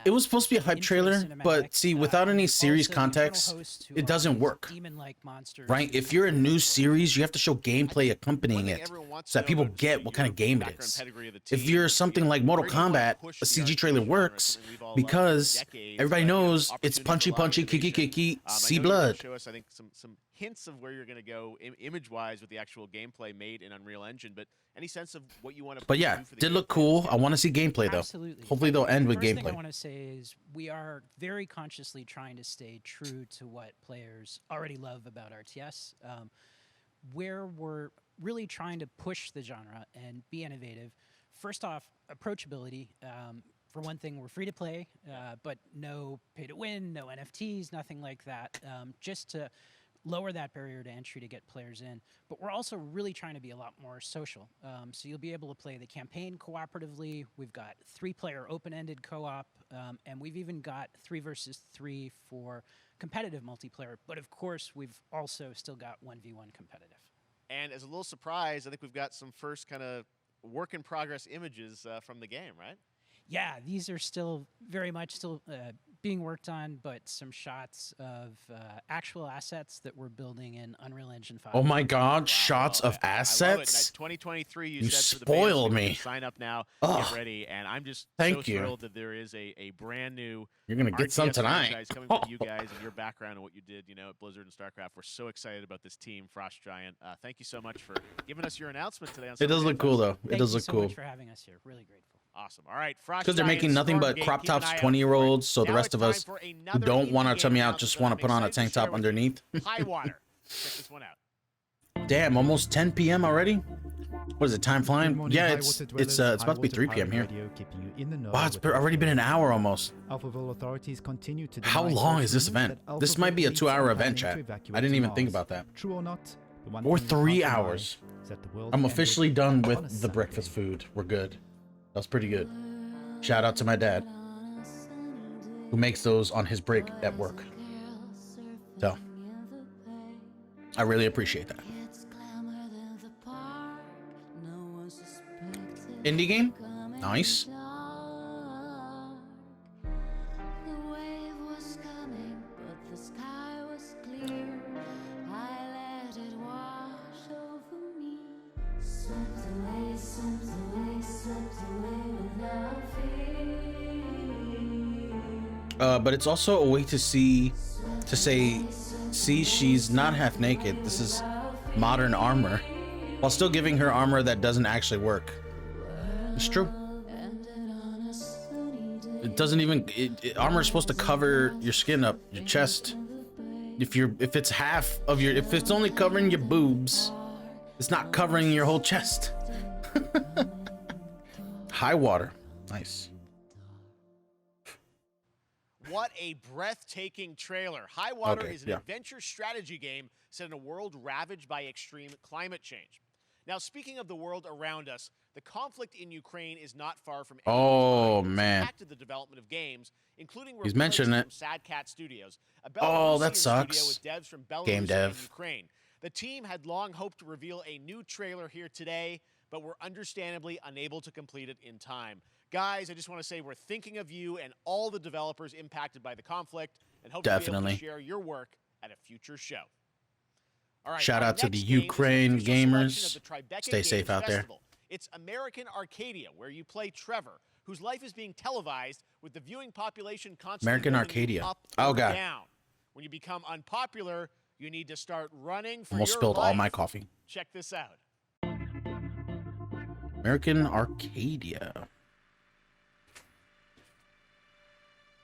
It was supposed to be a hype trailer, but see, without any series context, it doesn't work. Right? If you're a new series, you have to show gameplay accompanying it so that people get what kind of game it is. If you're something like Mortal Kombat, a CG trailer works because everybody knows it's punchy, kicky, see blood. Show us, I think, some hints of where you're going to go image-wise with the actual gameplay made in Unreal Engine, but any sense of what you want to But yeah, did look cool. I want to see gameplay though. Absolutely. Hopefully they'll end with First thing I gameplay. want to say is we are very consciously trying to stay true to what players already love about RTS, where we're really trying to push the genre and be innovative. first off, approachability. For one thing, we're free to play, but no pay to win, no NFTs, nothing like that, just to lower that barrier to entry to get players in. But we're also really trying to be a lot more social. So you'll be able to play the campaign cooperatively. We've got 3-player open-ended co-op, and we've even got 3 versus 3 for competitive multiplayer. But of course, we've also still got 1v1 competitive. And as a little surprise, I think we've got some first kind of work-in-progress images from the game, right? Yeah, these are still very much still being worked on, but some shots of actual assets that we're building in Unreal Engine 5. Oh my God, shots of assets? 2023, You said for the spoiled fans, me. Sign up now, Ugh. get ready, and I'm just Thank so you. thrilled that there is a brand new You're gonna get some RTS tonight. franchise coming from you guys and your background and what you did, at Blizzard and StarCraft. We're so excited about this team, Frost Giant. Thank you so much for giving us your announcement today. On It does look cool though. It does look Thank you so cool. much for having us here. Really grateful. Awesome. All right, Frost Because they're Giant, making nothing but Stormgate, crop keep an tops, eye out 20-year-olds, so for it. the Now rest it's of time us for who another don't want to indie tummy game out just announcement want to that put on I'm a excited tank to share top with underneath. you. Highwater. Check this one out. Damn, almost 10 p.m. already? What is it, time flying? Yeah, it's about to be 3 p.m. here. Wow, it's already been an hour almost. Authorities continue to How long is this event? This might be a 2-hour event, chat. I didn't even think about that. True or not? Or 3 hours. I'm officially done with the breakfast food. We're good. That was pretty good. Shout out to my dad, who makes those on his break at work. So, I really appreciate that. Indie game? Nice. But it's also a way to say, see, she's not half naked. This is modern armor, while still giving her armor that doesn't actually work. It's true. It doesn't even. Armor is supposed to cover your skin up, your chest. If it's half of your, if it's only covering your boobs, it's not covering your whole chest. Highwater, nice. What a breathtaking trailer. Highwater Okay, is an adventure strategy game set in a world ravaged by extreme climate change. Now, speaking of the world around us, the conflict in Ukraine is not far from Oh man, impacted the development of games, including he's mentioning it. from Sad Cat Studios. A Oh, that Belarusian studio sucks. with devs from Belarus Game dev. and Ukraine. The team had long hoped to reveal a new trailer here today, but were understandably unable to complete it in time. Guys, I just want to say we're thinking of you and all the developers impacted by the conflict, and hope to be able Definitely. to share your work at a future show. All right, Shout our out to the next game is an Ukraine official selection gamers. of the Tribeca Stay safe Games out there. Festival. It's American Arcadia, where you play Trevor, whose life is being televised with the viewing population constantly American voting you Arcadia. up Oh, or God. down. When you become unpopular, you need to start running for Almost your spilled all life. my coffee. Check this out. American Arcadia.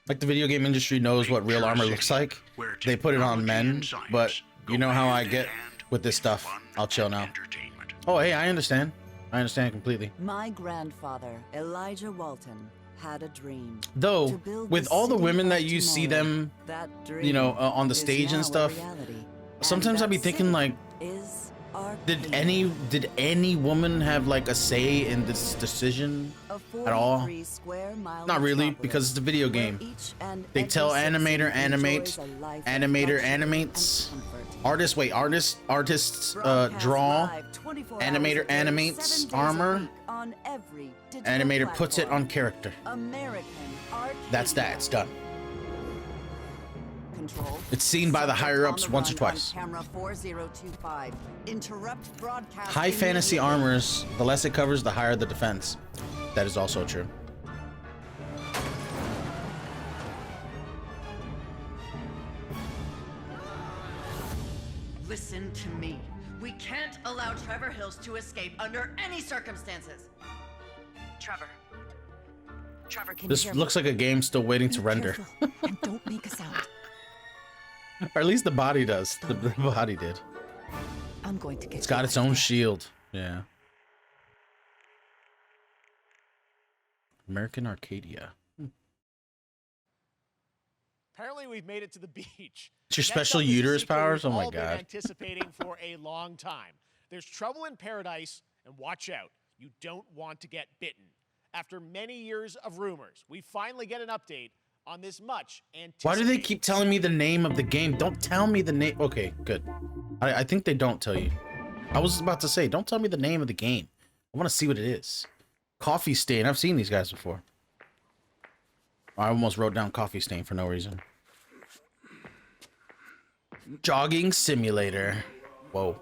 Like the video game industry knows what real armor looks like. They put it on men, but you know how I get with this stuff. I'll chill now. Oh, hey, I understand. I understand completely. My grandfather, Elijah Walton, had a dream. Though, to build with the all the city women of that you see tomorrow. them, That you know, dream on the is stage now and a stuff, reality. sometimes And I'll be that thinking city like, is did any woman have like a say in this decision at all? 43-square-mile Not really, metropolis because it's a video game. each and They every tell citizen animator animate, enjoys a life of animator luxury animates, and comfort. artists Broadcast draw, live 24 animator hours a day, animates 7 days a armor, week on every digital animator puts it platform. on character. American That's that, it's done. Control. It's seen by the Subject higher on ups the once or run on twice. Camera 4025. Interrupt broadcast. High fantasy immediately. armors, the less it covers, the higher the defense. That is also true. Listen to me. We can't allow Trevor Hills to escape under any circumstances. Trevor. Trevor, can This you hear looks me? like a game still waiting to Be render. careful and don't make a sound. Or at least the body does. The body did. I'm going to get It's you got out its of own there. shield. Yeah. American Arcadia. Apparently, we've made it to the beach. It's your Next special up is a uterus sequel powers? we've Oh my all been God. anticipating for a long time. There's trouble in paradise, and watch out. You don't want to get bitten. After many years of rumors, we finally get an update on this much anticipated. Why do they keep telling me the name of the game? Don't tell me the name. Okay, good. I think they don't tell you. I was about to say, don't tell me the name of the game. I want to see what it is. Coffee Stain. I've seen these guys before. I almost wrote down Coffee Stain for no reason. Jogging Simulator. Whoa.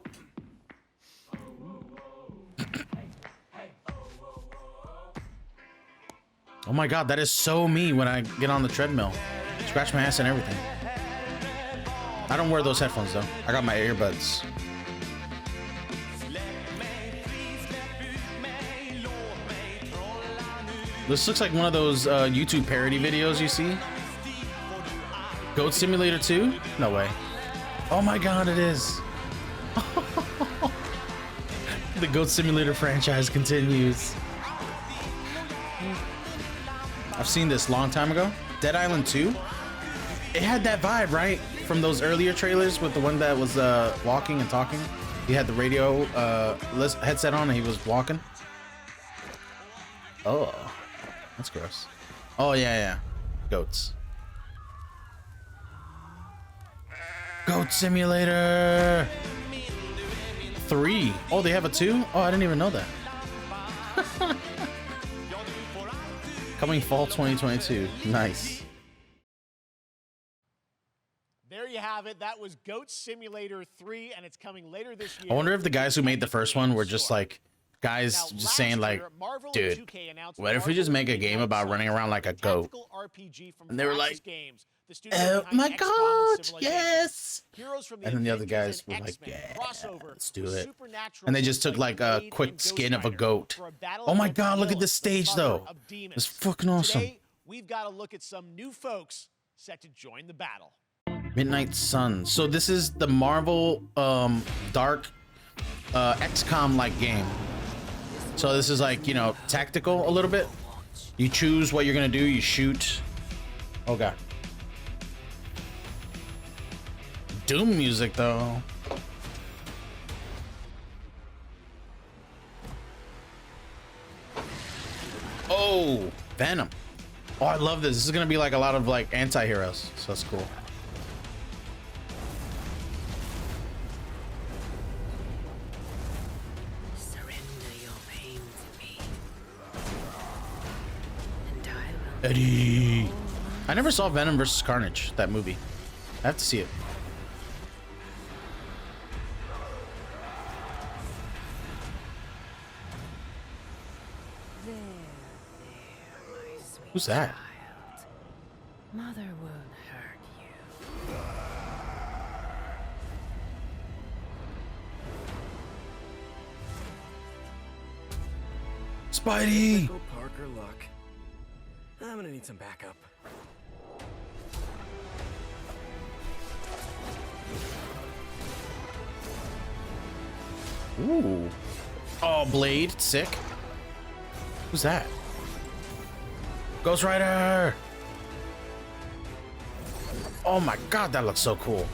Oh my God, that is so me when I get on the treadmill. Scratch my ass and everything. I don't wear those headphones though. I got my earbuds. This looks like one of those YouTube parody videos you see. Goat Simulator 2? No way. Oh my God, it is. The Goat Simulator franchise continues. I've seen this long time ago. Dead Island 2. It had that vibe, right? From those earlier trailers with the one that was walking and talking. He had the radio headset on and he was walking. Oh, that's gross. Oh, yeah. Goats. Goat Simulator 3. Oh, they have a 2? Oh, I didn't even know that. Coming fall 2022. Nice. There you have it. That was Goat Simulator 3, and it's coming later this year. I wonder if the guys who made the first one were just like guys just saying like, dude, what if we just make a game about running around like a goat? And they were like, oh my God, yes. And then the other guys were like, yeah, let's do it. And they just took like a quick skin of a goat. Oh my God, look at this stage though. It's fucking awesome. Today, we've got to look at some new folks set to join the battle. Midnight Sun. So this is the Marvel Dark XCOM-like game. So this is like, you know, tactical a little bit. You choose what you're gonna do, you shoot. Oh God. Doom music though. Oh, Venom. Oh, I love this. This is gonna be like a lot of like anti-heroes, so that's cool. Eddie. I never saw Venom vs. Carnage, that movie. I have to see it. Who's that? Mother won't hurt you. Spidey! Parker luck. I'm gonna need some backup. Ooh. Oh, Blade. Sick. Who's that? Ghost Rider! Oh my God, that looks so cool.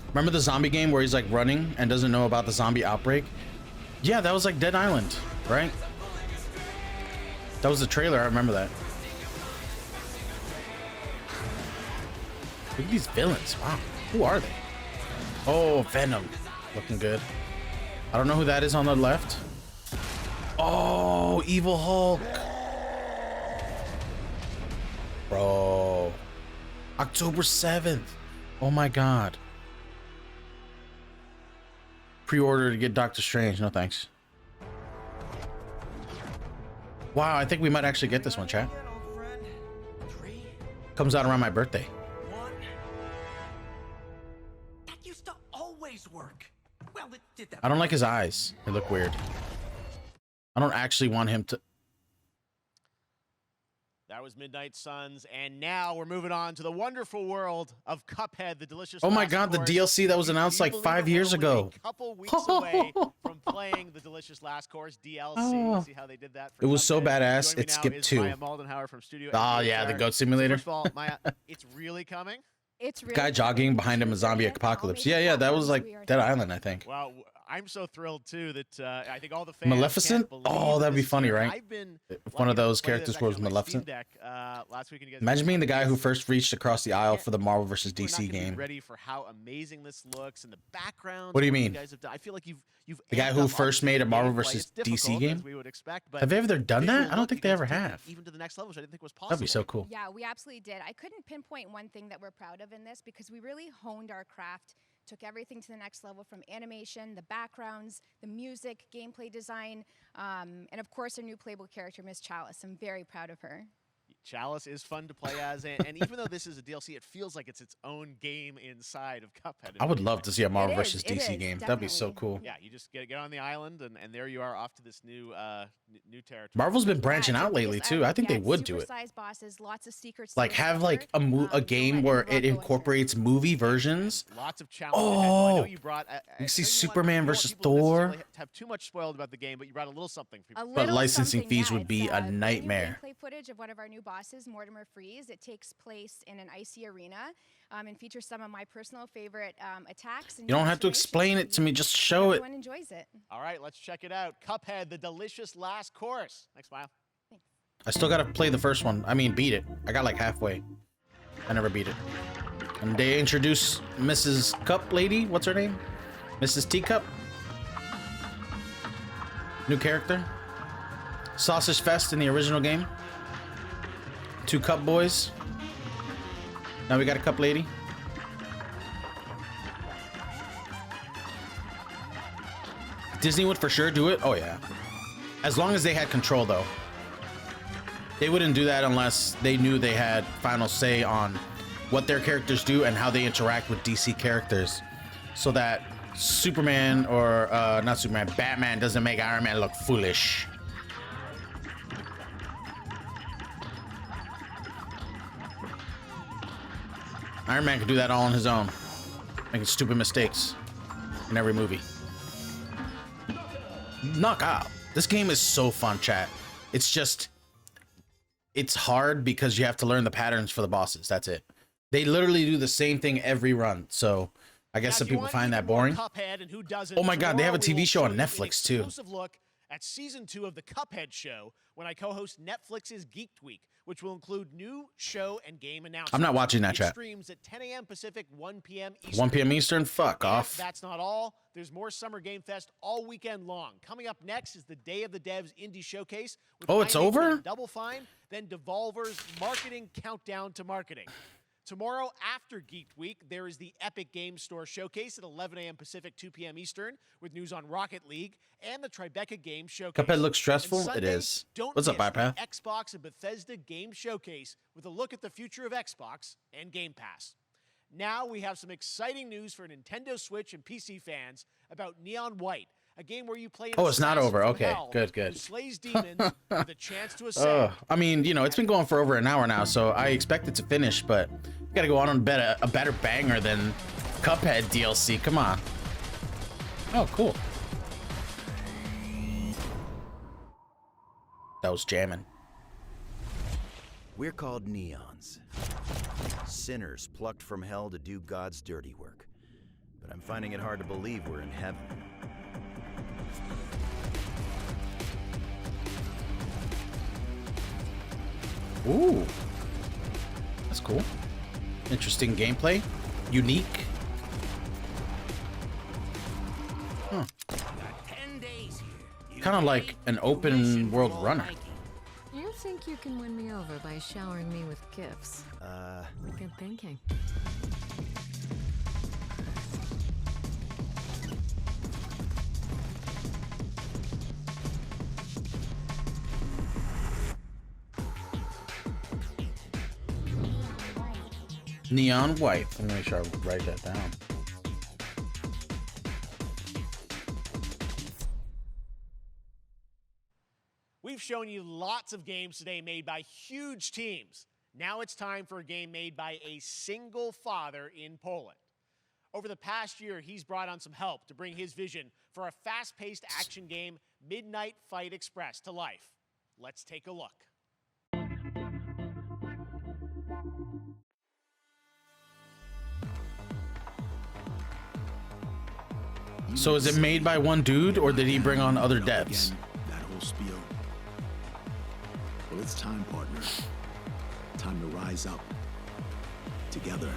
Remember the zombie game where he's like running and doesn't know about the zombie outbreak? Yeah, that was like Dead Island, right? That was the trailer, I remember that. Look at these villains, wow. Who are they? Oh, Venom, looking good. I don't know who that is on the left. Oh, Evil Hulk. Bro. October 7th. Oh my God. Pre-order to get Doctor Strange. No thanks. Wow, I think we might actually get this one, chat. Comes out around my birthday. That used to always work. Well, it did that. I don't like his eyes. They look weird. I don't actually want him to. That was Midnight Suns, and now we're moving on to the wonderful world of Cuphead, the delicious. Oh my last God, the course. DLC that was announced like 5 years ago. A couple weeks away from playing the delicious last course DLC. See how they did that? For It was so Cuphead? badass. Joining me It now skipped is 2. Maya Moldenhauer from Studio Oh NVHR. yeah, the goat simulator. First of all, Maya, it's really coming. It's really Guy jogging behind him, a zombie apocalypse. Yeah, that was like Dead Island, I think. Wow, I'm so thrilled too that I think all the fans Maleficent? can't believe Oh, that'd be this funny, year. right? I've been If one of those lucky to play characters this was actually on my Maleficent. Steam Deck, last week, and you guys Imagine being the guy who first reached across the aisle for the Marvel vs. We're not DC gonna be game. ready for how amazing this looks and the background. What do you mean? guys have done. I feel like you've The guy amped who up first obviously made a the Marvel gameplay. vs. It's difficult, DC game? as we would expect, but Have they ever done visual that? I don't look, think you they guys ever took it have. even to the next level, which I didn't think was possible. That'd be so cool. Yeah, we absolutely did. I couldn't pinpoint one thing that we're proud of in this because we really honed our craft, took everything to the next level from animation, the backgrounds, the music, gameplay design, and of course our new playable character, Miss Chalice. I'm very proud of her. Chalice is fun to play as, and even though this is a DLC, it feels like it's its own game inside of Cuphead. I would love to see a Marvel It vs. is, DC game. That'd be so cool. Yeah, you just get on the island, and there you are off to this new new territory. Marvel's been branching out lately too. I think they would do it. Supersized bosses, lots of secrets. Like have like a game where it incorporates movie versions. Lots of challenges. Oh, I know you brought. you see I know Superman you don't versus want people to Thor. necessarily have too much spoiled about the game, but you brought a little something for people. But licensing something, fees yeah, would be it's, a brand new nightmare. Gameplay footage of one of our new bosses, Mortimer Freeze. It takes place in an icy arena and features some of my personal favorite attacks. And You don't have to explain it to me. Just show it. Everyone enjoys it. All right, let's check it out. Cuphead, the delicious last course. Next smile. I still gotta play the first one. I mean, beat it. I got like halfway. I never beat it. And they introduce Mrs. Cup lady. What's her name? Mrs. Teacup. New character. Sausage Fest in the original game. 2 Cup boys. Now we got a Cup lady. Disney would for sure do it. Oh yeah. As long as they had control though. They wouldn't do that unless they knew they had final say on what their characters do and how they interact with DC characters, so that Superman or not Superman, Batman doesn't make Iron Man look foolish. Iron Man can do that all on his own, making stupid mistakes in every movie. Knock out. This game is so fun, chat. It's just, it's hard because you have to learn the patterns for the bosses. That's it. They literally do the same thing every run. So I guess some people find that boring. Cuphead and who doesn't, Oh my God, they have a tomorrow we TV will show on show you an Netflix too. Exclusive look at season 2 of the Cuphead show when I co-host Netflix's Geeked Week, which will include new show and game announcements. I'm not watching that, It chat. streams at 10 a.m. Pacific, 1 p.m. Eastern. 1 p.m. Eastern. Fuck And off. that's not all. There's more Summer Game Fest all weekend long. Coming up next is the Day of the Devs Indie Showcase. With Oh, it's findings over? from Double Fine, then Devolver's Marketing Countdown to Marketing. Tomorrow after Geeked Week, there is the Epic Games Store Showcase at 11 a.m. Pacific, 2 p.m. Eastern, with news on Rocket League and the Tribeca Games Showcase. Cuphead looks stressful? And It Sunday, is. Don't What's up, miss iPath? the Xbox and Bethesda Game Showcase with a look at the future of Xbox and Game Pass. Now we have some exciting news for Nintendo Switch and PC fans about Neon White, a game where you play an Oh, it's not assassin over. from Okay, hell good, who good. slays demons with a chance to ascend. I mean, you know, it's been going for over an hour now, so I expect it to finish, but we gotta go on and bet a better banger than Cuphead DLC. Come on. Oh, cool. That was jamming. We're called Neons. Sinners plucked from hell to do God's dirty work. But I'm finding it hard to believe we're in heaven. Ooh. That's cool. Interesting gameplay. Unique. Huh. Kind of like an open world runner. You think you can win me over by showering me with gifts? Good thinking. Neon White. Let me make sure I write that down. We've showing you lots of games today made by huge teams. Now it's time for a game made by a single father in Poland. Over the past year, he's brought on some help to bring his vision for a fast-paced action game, Midnight Fight Express, to life. Let's take a look. So is it made by one dude, or did he bring on other devs? That whole spiel. Well, it's time, partner. Time to rise up. Together.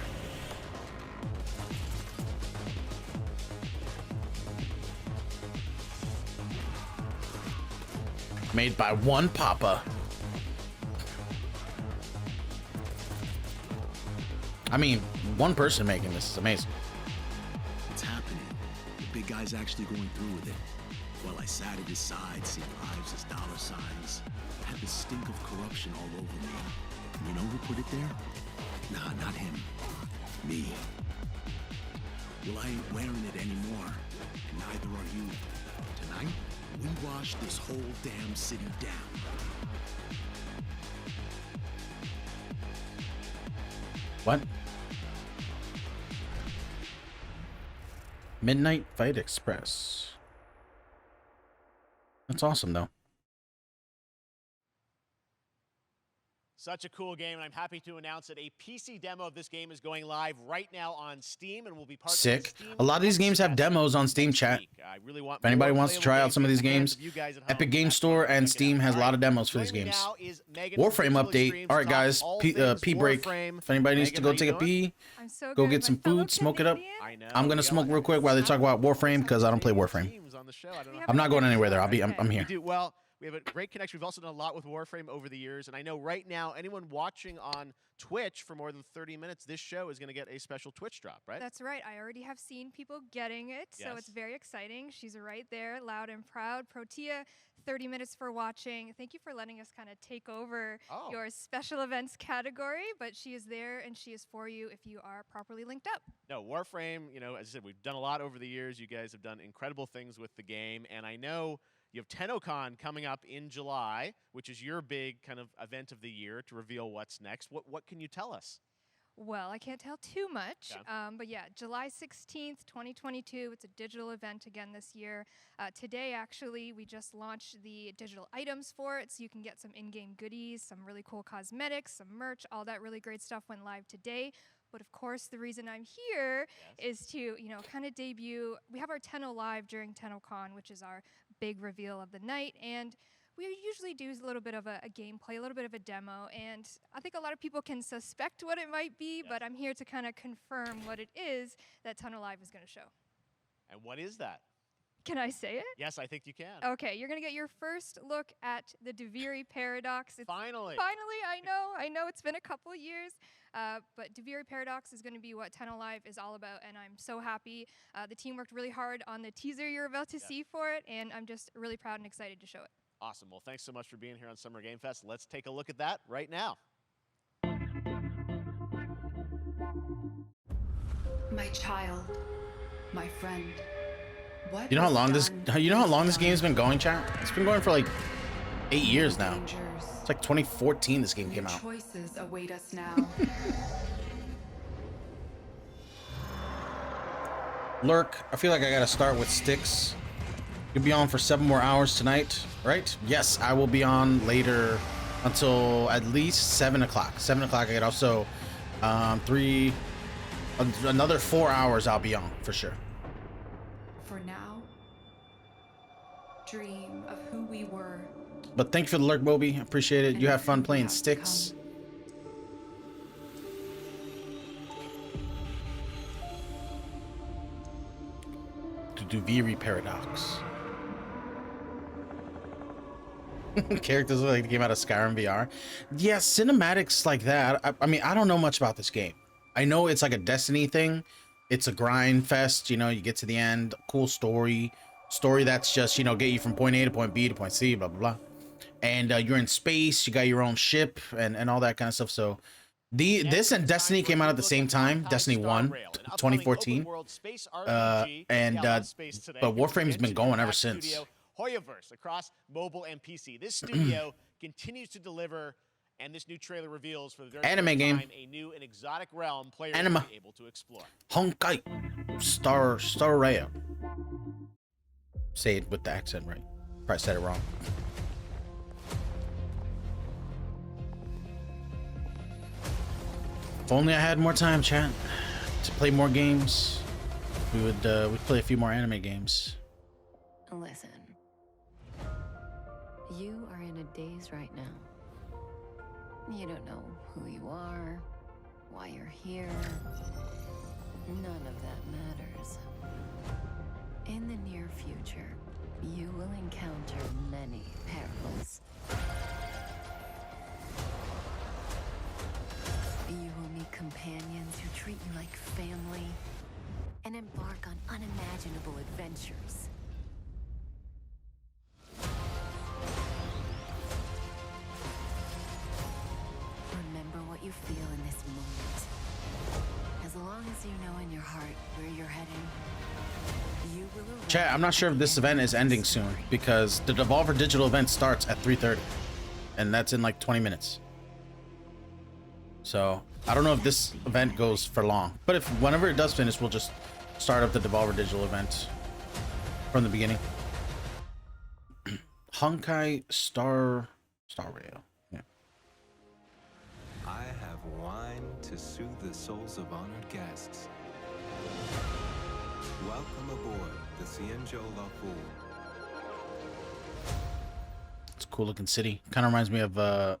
Made by one papa. I mean, one person making this is amazing. It's happening. The big guy's actually going through with it. While I sat at his side, seeing lives as dollar signs, I had the stink of corruption all over me. And you know who put it there? Nah, not him. Me. Well, I ain't wearing it anymore. And neither are you. Tonight, we wash this whole damn city down. What? Midnight Fight Express. That's awesome, though. Such a cool game, and I'm happy to announce that a PC demo of this game is going live right now on Steam and will be part of the Sick. Steam A lot of these games have demos on Steam, chat. I really want If anybody more wants to playable try out games some of these in the hands games, of you guys at home. Epic Game Store and Steam has a lot of demos for these Joining me games. now is Megan Warframe from Digital update. Extremes All right, to talk guys. all Pee things break. Warframe. If anybody needs to Megan, go how take you a doing? pee, go get some food, smoke it up. I know. I'm gonna smoke real quick while they talk about Warframe because I don't play Warframe. I'm not going anywhere there. I'm here. We do. Well, we have a great connection. We've also done a lot with Warframe over the years, and I know right now anyone watching on Twitch for more than 30 minutes, this show is going to get a special Twitch drop, right? That's right. I already have seen people getting it, so it's very exciting. She's right there, loud and proud. Protea, 30 minutes for watching. Thank you for letting us kind of take over your special events category, but she is there and she is for you if you are properly linked up. No, Warframe, you know, as I said, we've done a lot over the years. You guys have done incredible things with the game, and I know you have TennoCon coming up in July, which is your big kind of event of the year to reveal what's next. What can you tell us? Well, I can't tell too much, but yeah, July 16th, 2022. It's a digital event again this year. Today, actually, we just launched the digital items for it, so you can get some in-game goodies, some really cool cosmetics, some merch, all that really great stuff went live today. But of course, the reason I'm here is to, you know, kind of debut. We have our Tenno Live during TennoCon, which is our big reveal of the night, and we usually do a little bit of a gameplay, a little bit of a demo, and I think a lot of people can suspect what it might be, but I'm here to kind of confirm what it is that Tenno Live is going to show. And what is that? Can I say it? Yes, I think you can. Okay, you're going to get your first look at the Duviri Paradox. Finally. Finally, I know it's been a couple years, but Duviri Paradox is going to be what Tenno Live is all about, and I'm so happy. The team worked really hard on the teaser you're about to see for it, and I'm just really proud and excited to show it. Awesome. Well, thanks so much for being here on Summer Game Fest. Let's take a look at that right now. My child, my friend. What You know how was long this? done You know how long this is game's been going, chat? It's been going for like 8 years now. dangers. It's like 2014 this game came out. Choices await us now. Lurk, I feel like I gotta start with Styx. You'll be on for 7 more hours tonight, right? Yes, I will be on later until at least 7 o'clock. 7 o'clock I get off, so another 4 hours I'll be on for sure. For now, dream of who we were. But thank you for the lurk, Moby. Appreciate it. You have fun playing Styx. To Duviri Paradox. Characters look like they came out of Skyrim VR. Yeah, cinematics like that. I mean, I don't know much about this game. I know it's like a Destiny thing. It's a grind fest. You know, you get to the end, cool story that's just, you know, get you from point A to point B to point C, blah blah blah. And you're in space. You got your own ship and all that kind of stuff. So this and Destiny came out at the same time. Destiny 1, 2014. But Warframe's been going ever since. Hoyoverse across mobile and PC. This studio continues to deliver, and this new trailer reveals for the very Anime first game. time a new and exotic realm players Anima. will be able to explore. Honkai Star Rail. Say it with the accent right. Probably said it wrong. If only I had more time, chat, to play more games. We'd play a few more anime games. Listen. You are in a daze right now. You don't know who you are, why you're here. None of that matters. In the near future, you will encounter many perils. You will meet companions who treat you like family and embark on unimaginable adventures. Remember what you feel in this moment. As long as you know in your heart where you're heading, you will arrive. Chat, I'm not sure if this event is ending soon because the Devolver Digital event starts at 3:30, and that's in like 20 minutes. So I don't know if this event goes for long, but if whenever it does finish, we'll just start up the Devolver Digital event from the beginning. Honkai Star Rail. Yeah. I have wine to soothe the souls of honored guests. Welcome aboard the Cienjo La Fool. It's a cool looking city. Kind of reminds me of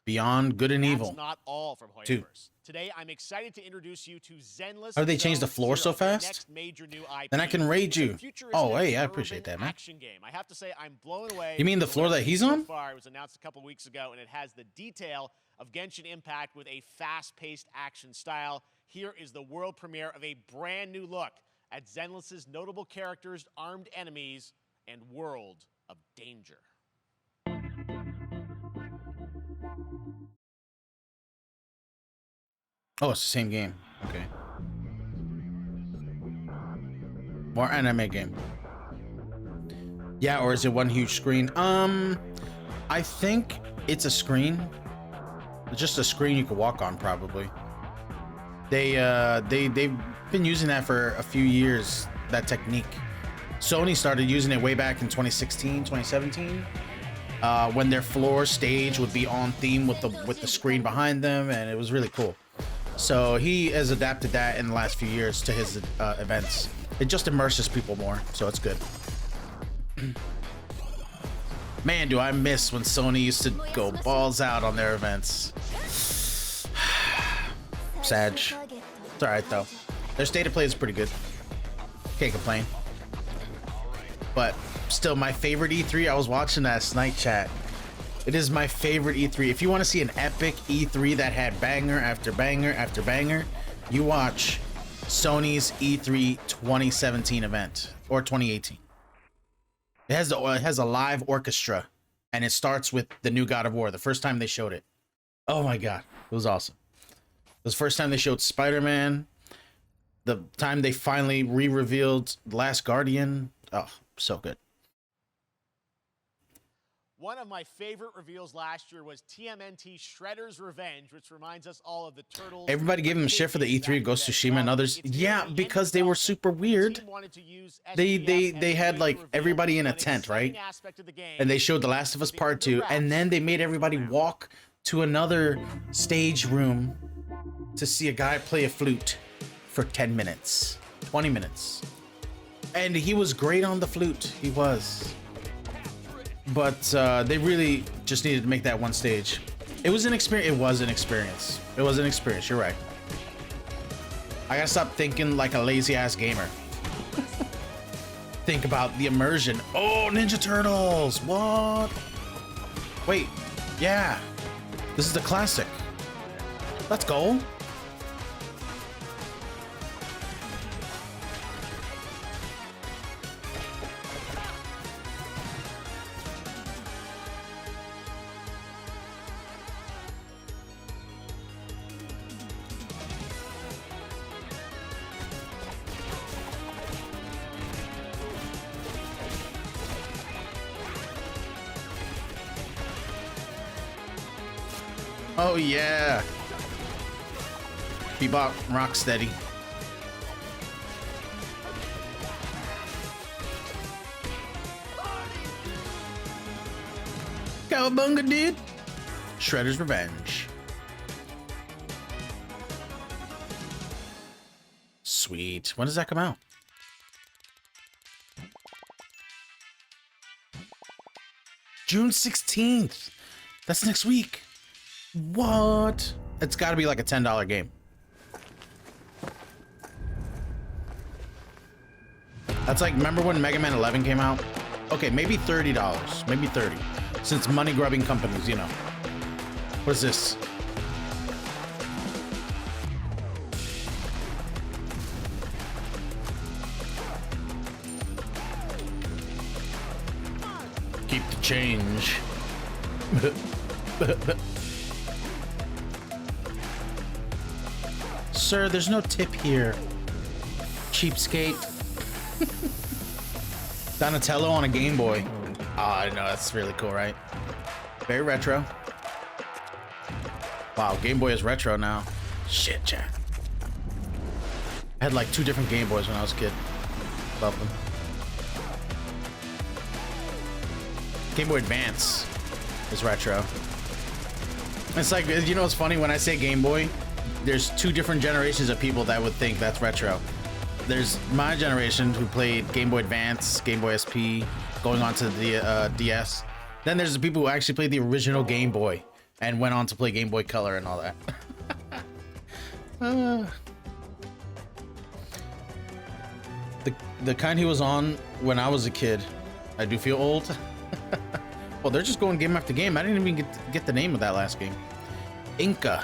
Beyond Good and Evil. That's not all from Two. Hoyoverse. Today, I'm excited to introduce you to Zenless. How did they change the Zone floor so Zero, their fast? next major new IP. Then I can raid you. It's a futuristic Oh, hey, I urban appreciate that, man. action game. I have to say, I'm blown away. You mean the with floor what that I've he's seen on? So far. It was announced a couple weeks ago, and it has the detail of Genshin Impact with a fast-paced action style. Here is the world premiere of a brand new look at Zenless's notable characters, armed enemies, and world of danger. Oh, it's the same game. Okay. More anime game. Yeah, or is it one huge screen? I think it's a screen. It's just a screen you could walk on, probably. They've been using that for a few years, that technique. Sony started using it way back in 2016, 2017. When their floor stage would be on theme with the screen behind them, and it was really cool. So he has adapted that in the last few years to his events. It just immerses people more, so it's good. Man, do I miss when Sony used to go balls out on their events. Sag. It's alright though. Their state of play is pretty good. Can't complain. But still, my favorite E3, I was watching last night, chat. It is my favorite E3. If you want to see an epic E3 that had banger after banger after banger, you watch Sony's E3 2017 event, or 2018. It has a live orchestra, and it starts with the new God of War, the first time they showed it. Oh my god, it was awesome. It was the first time they showed Spider-Man, the time they finally re-revealed Last Guardian. Oh, so good. One of my favorite reveals last year was TMNT Shredder's Revenge, which reminds us all of the Turtles. Everybody gave him shit for the E3 Ghost of Tsushima and others. Yeah, because they were super weird. They had like everybody in a tent, right? And they showed The Last of Us Part 2, and then they made everybody walk to another stage room to see a guy play a flute for 10 minutes, 20 minutes. And he was great on the flute. He was. But they really just needed to make that one stage. It was an experience. It was an experience. It was an experience. You're right. I gotta stop thinking like a lazy ass gamer. Think about the immersion. Oh, Ninja Turtles. What? Wait. Yeah. This is the classic. Let's go. Oh yeah. Bebop Rocksteady. Cowabunga, dude. Shredder's Revenge. Sweet. When does that come out? June 16th. That's next week. What? It's got to be like a $10 game. That's like, remember when Mega Man 11 came out? Okay, maybe $30. Maybe 30. Since money grubbing companies, you know. What is this? Keep the change. Sir, there's no tip here. Cheapskate. Donatello on a Game Boy. Oh, I know, that's really cool, right? Very retro. Wow, Game Boy is retro now. Shit, Jack. I had like 2 different Game Boys when I was a kid. Love them. Game Boy Advance is retro. It's like, you know what's funny? When I say Game Boy, there's 2 different generations of people that would think that's retro. There's my generation who played Game Boy Advance, Game Boy SP, going on to the DS. Then there's the people who actually played the original Game Boy and went on to play Game Boy Color and all that. The kind he was on when I was a kid. I do feel old. Well, they're just going game after game. I didn't even get the name of that last game. Inca.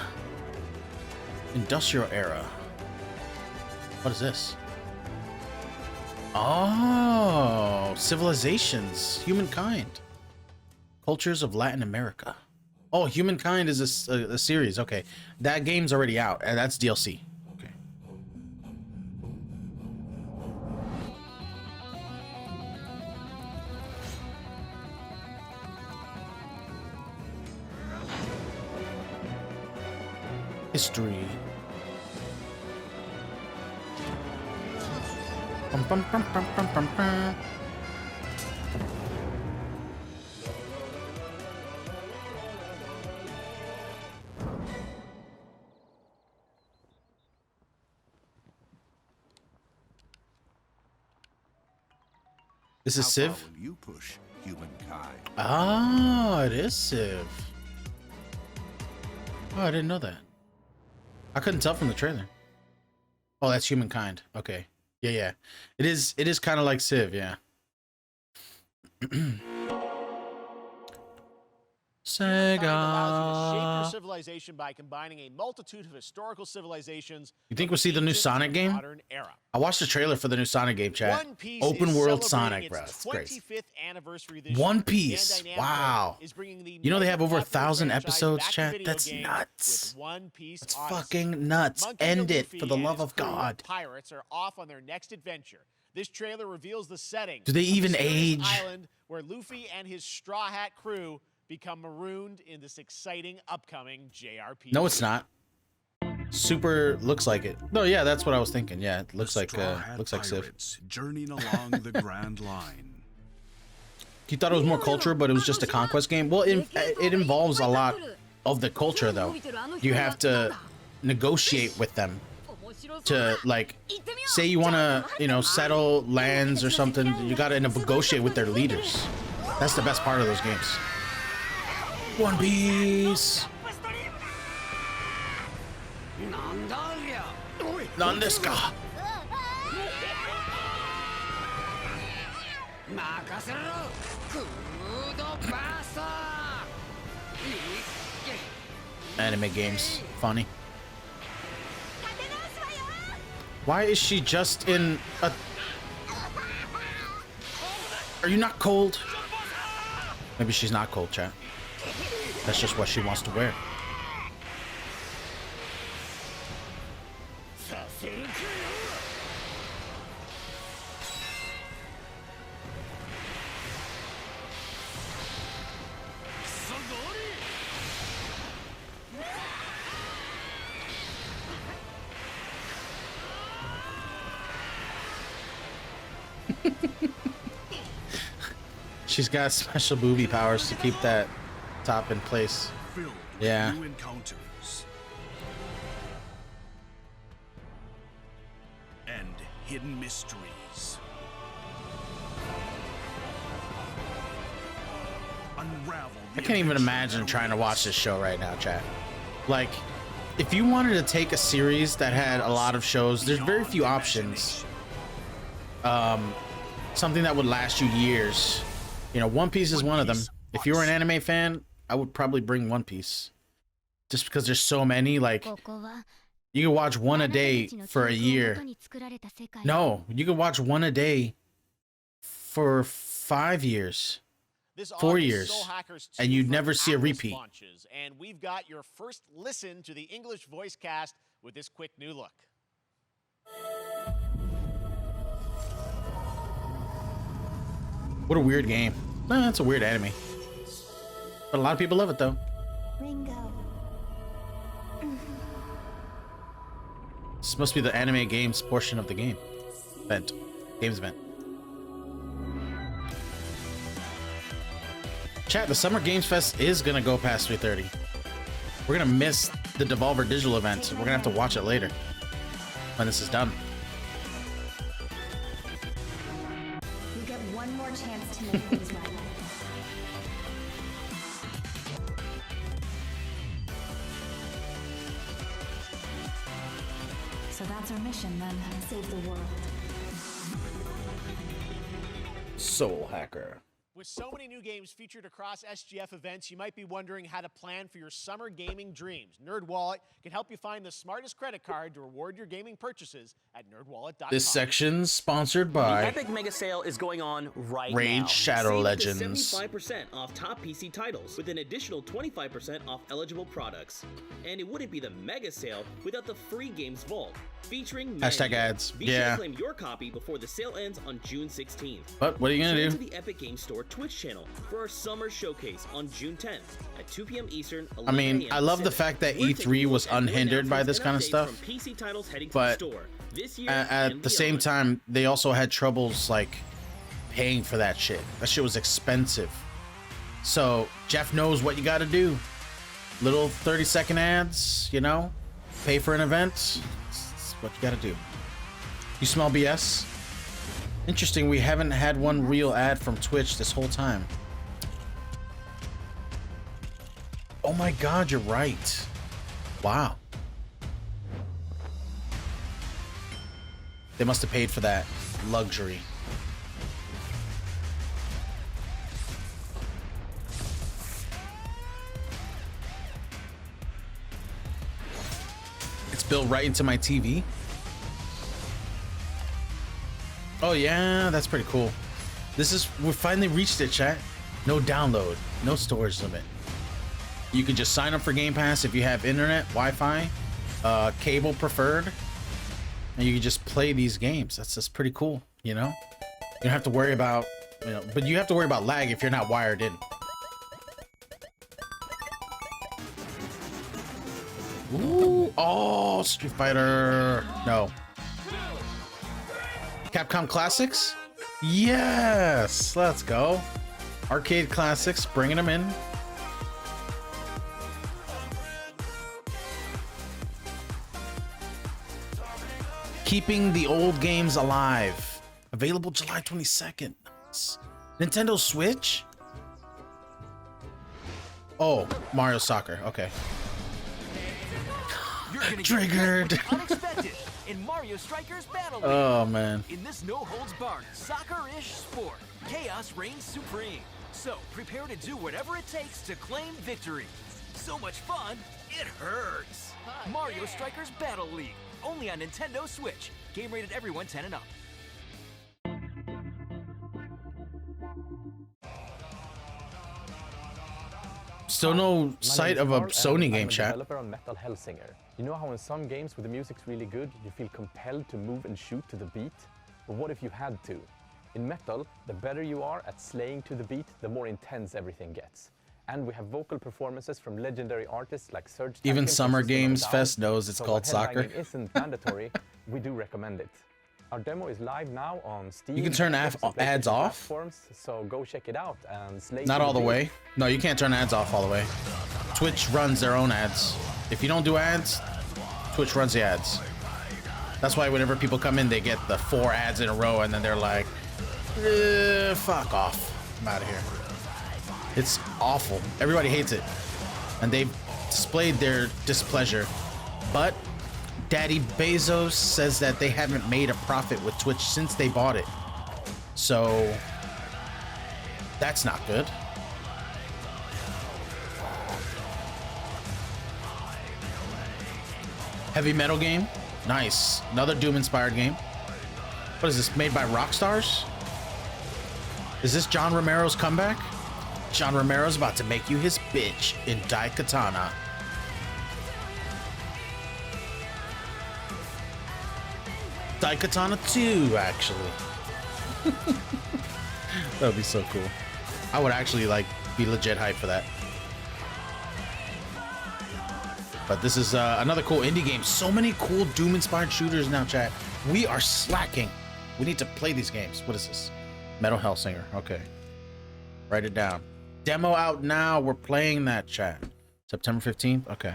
Industrial Era. What is this? Oh, Civilizations. Humankind. Cultures of Latin America. Oh, Humankind is a series. Okay. That game's already out. And that's DLC. Okay. History. Bum, bum, bum, bum, bum, bum, bum. This is Civ? Will you push Humankind? Ah, it is Civ. Oh, I didn't know that. I couldn't tell from the trailer. Oh, that's Humankind. Okay. Yeah, yeah. It is kind of like Civ, yeah. Sega. Allows you to shape your civilization by combining a multitude of historical civilizations. You think we'll see the new Sonic game? Modern era. I watched the trailer for the new Sonic game, chat. One Piece Open is world celebrating Sonic, bro. its It's crazy. 25th anniversary this One year. Piece. Bandai Namco Wow. is bringing the You know they have over most popular 1,000 franchise episodes, back to chat? video That's games nuts. with One Piece That's Odyssey. fucking nuts. Monkey End D. it, Luffy for the and love his of crew God. Pirates are off on their next adventure. This trailer reveals the setting. Do they of the even mysterious age? Island where Luffy and his Straw Hat crew become marooned in this exciting upcoming JRPG. No, it's not. Super looks like it. No, yeah, that's what I was thinking. Yeah, it looks like Civ. Pirates journeying along the Grand Line. You thought it was more culture, but it was just a conquest game. Well, it involves a lot of the culture, though. You have to negotiate with them to, like, say you want to, you know, settle lands or something. You got to negotiate with their leaders. That's the best part of those games. One Piece. Nandeska. Anime games. Funny. Why is she just in a... Are you not cold? Maybe she's not cold, chat. That's just what she wants to wear. She's got special booby powers to keep that top in place. Filled Yeah. with new encounters and hidden mysteries. Unravel. I can't even imagine trying to watch this show right now, chat. Like, if you wanted to take a series that had a lot of shows, there's very few options. Something that would last you years. You know, One Piece is one of them. If you were an anime fan, I would probably bring One Piece. Just because there's so many, like, you can watch one a day for a year. No, you can watch one a day for 5 years. This 4 August, years, Soul Hackers 2 and you'd from never see a Atlas repeat. launches, and we've got your first listen to the English voice cast with this quick new look. What a weird game. Nah, it's a weird anime. But a lot of people love it, though. Ringo. This must be the anime games portion of the game. Games event. Chat, the Summer Games Fest is gonna go past 3:30. We're gonna miss the Devolver Digital event, so we're gonna have to watch it later when this is done. You get one more chance to make things right. So that's our mission then. Save the world. Soul Hacker. With so many new games featured across SGF events, you might be wondering how to plan for your summer gaming dreams. NerdWallet can help you find the smartest credit card to reward your gaming purchases at nerdwallet.com. This section's sponsored The by Epic Mega Sale is going on right Raid now. Shadow Save up to Legends. 75% off top PC titles with an additional 25% off eligible products. And it wouldn't be the Mega Sale without the free games vault featuring Hashtag Manual. ads. Be sure Yeah. to claim your copy before the sale ends on June 16th. But what are you gonna Tune do? into the Epic Games Store Twitch channel for our summer showcase on June 10th at 2 p.m. Eastern. I mean, 11 a.m. I love the Pacific. fact that We're E3 taking a was look at new unhindered by announcements this and kind of updates stuff, from PC titles heading to but the store this year at and the same beyond. time, they also had troubles like paying for that shit. That shit was expensive. So Jeff knows what you got to do. Little 30-second ads, you know, pay for an event. It's what you got to do. You smell BS? Interesting. We haven't had one real ad from Twitch this whole time. Oh my God, you're right. Wow. They must have paid for that luxury. It's built right into my TV. Oh yeah, that's pretty cool. We finally reached it, chat. No download, no storage limit. You can just sign up for Game Pass if you have internet, Wi-Fi, cable preferred, and you can just play these games. That's just pretty cool, you know? You don't have to worry about, you know, but you have to worry about lag if you're not wired in. Ooh, oh, Street Fighter. No. Capcom Classics? Yes, let's go. Arcade Classics, bringing them in. Keeping the old games alive. Available July 22nd. Nintendo Switch? Oh, Mario Soccer. Okay. Triggered. Unexpected in Mario Strikers Battle League. Oh, man. In this no-holds-barred soccer-ish sport, chaos reigns supreme. So prepare to do whatever it takes to claim victory. So much fun, it hurts. Mario Strikers Battle League, only on Nintendo Switch. Game rated everyone 10 and up. Still no sight of a Sony game, chat. Developer on Metal Hellsinger. You know how in some games where the music's really good, you feel compelled to move and shoot to the beat? But what if you had to? In Metal, the better you are at slaying to the beat, the more intense everything gets. And we have vocal performances from legendary artists like Serge Even Tankian Summer from System of a Games Down. Fest knows it's So called while soccer. headbanging isn't mandatory, we do recommend it. Our demo is live now on Steam. You can turn ads off? Platforms, so go check it out and slay. Not all the way. No, you can't turn ads off all the way. Twitch runs their own ads. If you don't do ads, Twitch runs the ads. That's why whenever people come in, they get the 4 ads in a row, and then they're like, fuck off. I'm out of here. It's awful. Everybody hates it. And they've displayed their displeasure. But Daddy Bezos says that they haven't made a profit with Twitch since they bought it. So that's not good. Heavy Metal game. Nice. Another Doom-inspired game. What is this? Made by Rockstars? Is this John Romero's comeback? John Romero's about to make you his bitch in Daikatana. Daikatana 2, actually. That would be so cool. I would actually like be legit hyped for that. But this is another cool indie game. So many cool Doom-inspired shooters now, chat. We are slacking. We need to play these games. What is this? Metal Hellsinger. Okay. Write it down. Demo out now. We're playing that, chat. September 15th? Okay.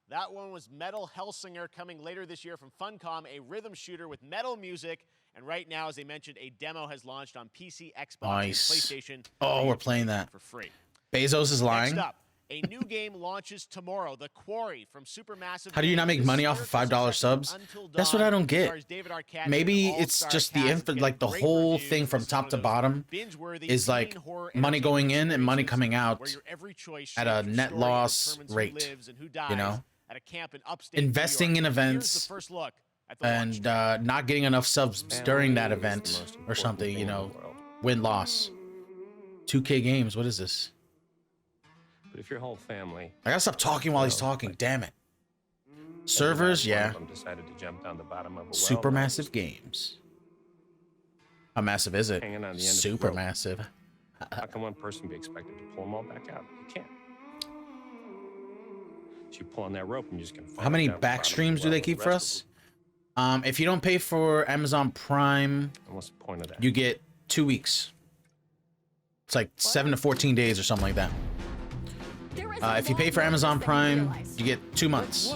That one was Metal Hellsinger, coming later this year from Funcom, a rhythm shooter with metal music. And right now, as I mentioned, a demo has launched on PC, Xbox, Nice. and PlayStation. Oh, we're playing that. For free. Bezos is lying. Next up, a new game launches tomorrow, The Quarry from Supermassive. How do you not make money off of $5 subs? That's what I don't get. Maybe it's just the whole thing from top to bottom is like money going in and money coming out at a net loss rate, you know? At a camp in upstate investing in events and not getting enough subs during that event or something, you know, win-loss. 2K Games, what is this? But if your whole family, I gotta stop talking while he's talking, damn it. Servers, yeah. decided to jump down the bottom of a well, Supermassive Games. How massive is it? hanging on the end of the Super rope. massive. How can one person be expected to pull them all back out? You can't. So you pull on that rope and you're just gonna fall How many down the back bottom of the streams do well they with keep the for rest us? If you don't pay for Amazon Prime, And what's the point of that? you get 2 weeks. It's like 7 to 14 days or something like that. If you pay for Amazon Prime, you get 2 months.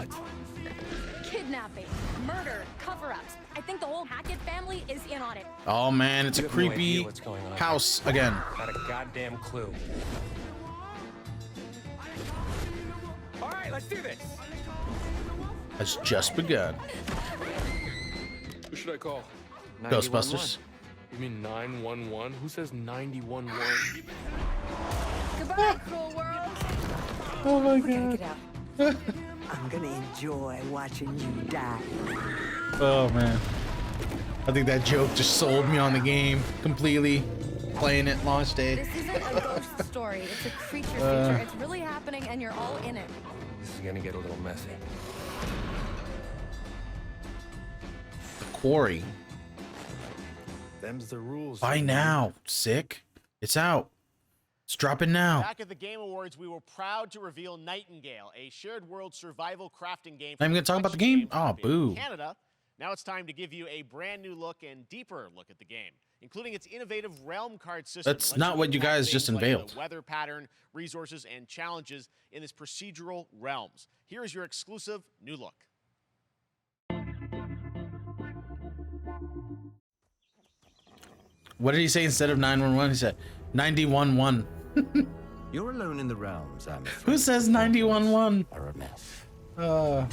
Kidnapping, murder, cover-ups. I think the whole Hackett family is in on it. Oh man, it's a You have no idea creepy what's going on. house again. Not a goddamn clue. All right, let's do this. Has just begun. Who should I call? Ghostbusters. You mean 911? Who says 911? Goodbye, cruel world. Oh my God. I'm gonna enjoy watching you die. Oh man. I think that joke just sold me on the game completely. Playing it launch day. This isn't a ghost story. It's a creature feature. It's really happening, and you're all in it. This is gonna get a little messy. The Quarry. Them's the rules. Buy now. Sick. It's out. It's dropping now. Back at the Game Awards, we were proud to reveal Nightingale, a shared world survival crafting game. Not even gonna talk about the game? Oh, boo. Canada. Now it's time to give you a brand new look and deeper look at the game, including its innovative realm card system. That's that lets not what you impact guys just things like unveiled. the weather pattern, resources, and challenges in this procedural realms. Here is your exclusive new look. What did he say instead of 911? He said 911. You're alone in the realms, I'm afraid. Who says 911? Are a mess. Not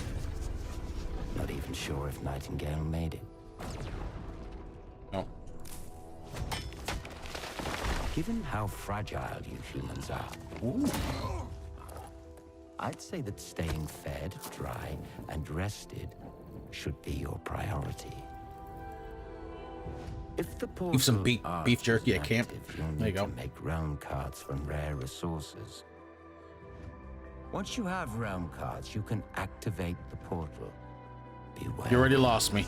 even sure if Nightingale made it. No. Given how fragile you humans are, I'd say that staying fed, dry, and rested should be your priority. If the Eat some portal beef jerky is at camp. active, you'll There you need go. to make realm cards from rare resources. Once you have realm cards, you can activate the portal. Beware. You already lost me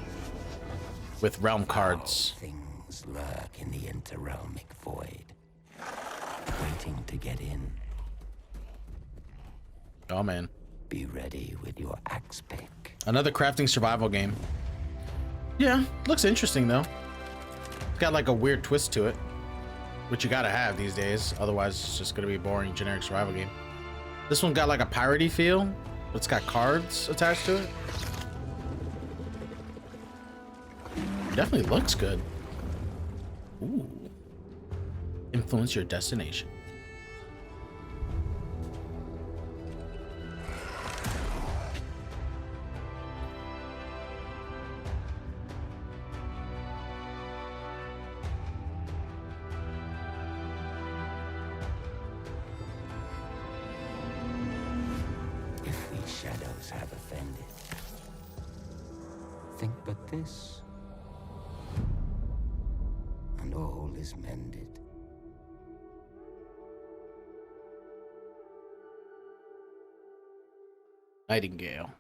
with realm cards. Things lurk in the interrealmic void, waiting to get in. Oh man. Be ready with your axe pick. Another crafting survival game. Yeah, looks interesting though. It's got like a weird twist to it, which you gotta have these days. Otherwise, it's just gonna be a boring generic survival game. This one got like a piratey feel, but it's got cards attached to it. Definitely looks good. Ooh. Influence your destination. If these shadows have offended, think but this, and all is mended. Nightingale.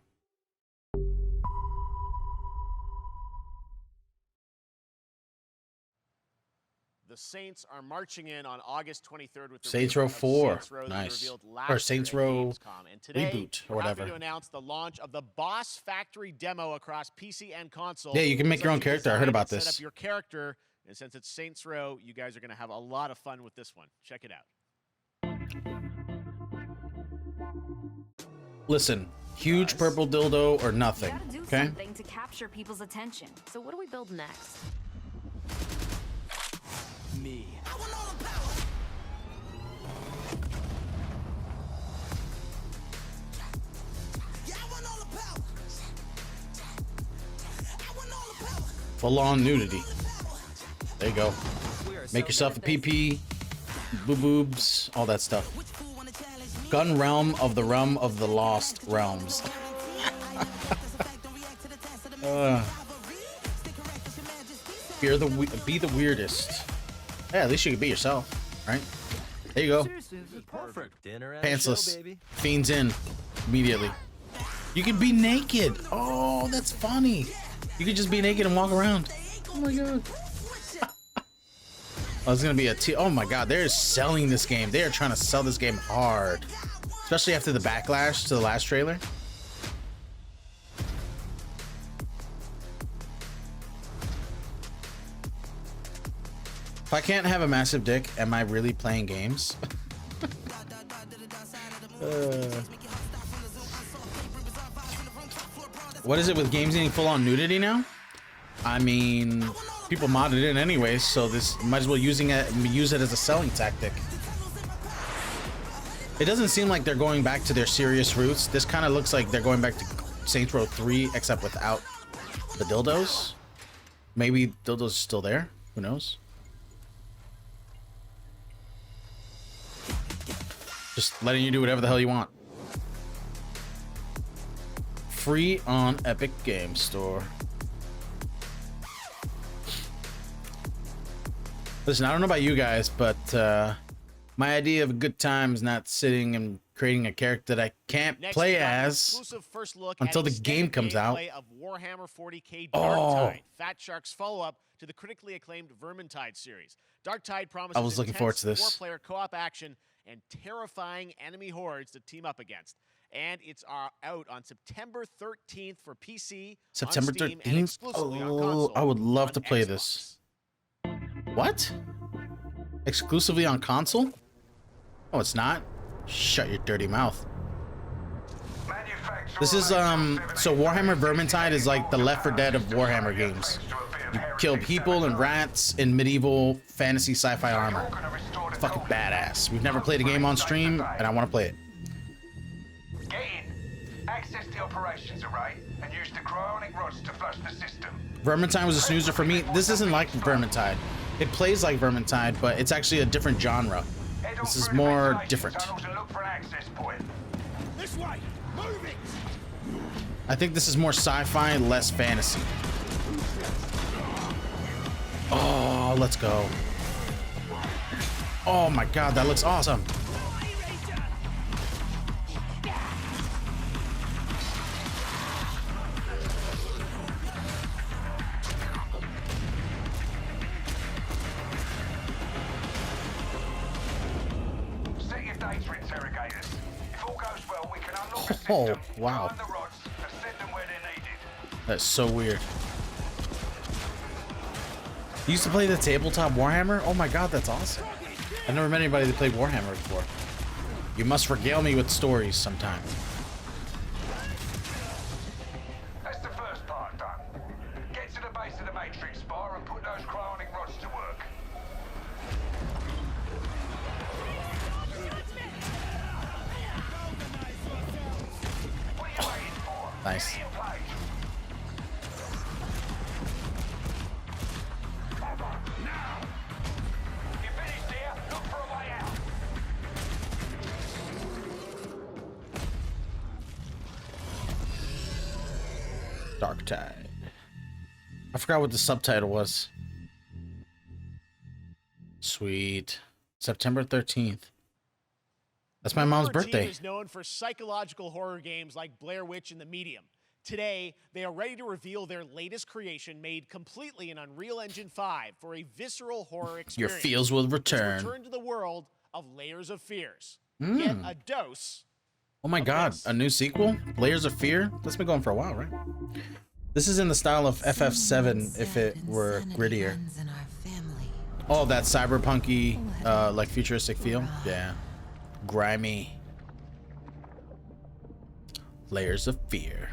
The Saints are marching in on August 23rd with the Saints Row release of 4. Saints Row that was Nice. revealed Or last Saints year at Row Gamescom. And today, Reboot or we're happy whatever. to announce the launch of the Boss Factory demo across PC and console. Yeah, you can make your own Something character. I heard designed about to this. Set up your character, and since it's Saints Row, you guys are going to have a lot of fun with this one. Check it out. Listen, huge purple dildo or nothing. Gotta do Okay. something to capture people's attention. So what do we build next? Me. Full on nudity. There you go. Make yourself a PP, boobs, all that stuff. Gun Realm of the Lost Realms. Be the weirdest. Yeah, at least you can be yourself, right? There you go. Perfect. Dinner and Pantsless. show, baby. Fiends in immediately. You can be naked. Oh, that's funny. You could just be naked and walk around. Oh my god. Oh, it's gonna be oh my god, they're selling this game. They are trying to sell this game hard. Especially after the backlash to the last trailer. If I can't have a massive dick, am I really playing games? What is it with games needing full-on nudity now? I mean, people modded it anyways, so this might as well use it as a selling tactic. It doesn't seem like they're going back to their serious roots. This kind of looks like they're going back to Saints Row 3, except without the dildos. Maybe dildos are still there. Who knows? Just letting you do whatever the hell you want. Free on Epic Game Store. Listen, I don't know about you guys, but my idea of a good time is not sitting and creating a character that I can't play as until the game comes out. Of Warhammer 40K Darktide, Fat Shark's follow-up to the critically acclaimed Vermintide series. Darktide promises I was looking forward to this. Four-player co-op action and terrifying enemy hordes to team up against. And it's out on September 13th for PC, September on Steam, 13th? and exclusively on console, I would love on to play Xbox. this. What? Exclusively on console? Oh, it's not? Shut your dirty mouth. This is, so Warhammer Vermintide is like the Left 4 Dead of Warhammer games. You kill people and rats in medieval fantasy sci-fi armor. It's fucking badass. We've never played a game on stream, and I want to play it. Get in, access the operations array, and use the cryonic rods to flush the system. Vermintide was a snoozer for me. This isn't like Vermintide. It plays like Vermintide, but it's actually a different genre. This is more different. This way, move it. I think this is more sci-fi, less fantasy. Oh, let's go. Oh my god, that looks awesome. data interrogators. If all goes well, we can unlock the Oh, system, wow. find the rods, and send them where they're needed. That's so weird. You used to play the tabletop Warhammer? Oh my god, that's awesome. I've never met anybody that played Warhammer before. You must regale me with stories sometime. That's the first part done. Get to the base of the Matrix Spire and put those cryonic rods to work. What are you waiting for? Nice. Get in place. Now! You finished here? Look for a way out. Dark Tide. I forgot what the subtitle was. Sweet. September 13th. That's my mom's Horror birthday. Team is known for psychological horror games like Blair Witch and The Medium. Today, they are ready to reveal their latest creation made completely in Unreal Engine 5 for a visceral horror Your experience. feels will Let's return. return to the world of Layers of Fears. Mm. Get a dose. Oh my god, a new sequel? Layers of Fear? That's been going for a while, right? This is in the style of FF7 if it were grittier. Oh, that cyberpunky, like futuristic feel? Yeah. Grimy. Layers of Fear.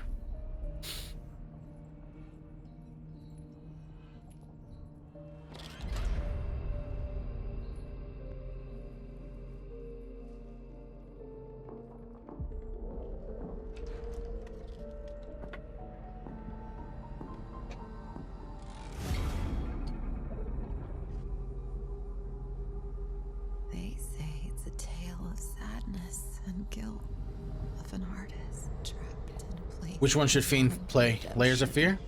They say it's a tale of sadness and guilt of an artist trapped in a place. Which one should Fiend play? Layers of Fear?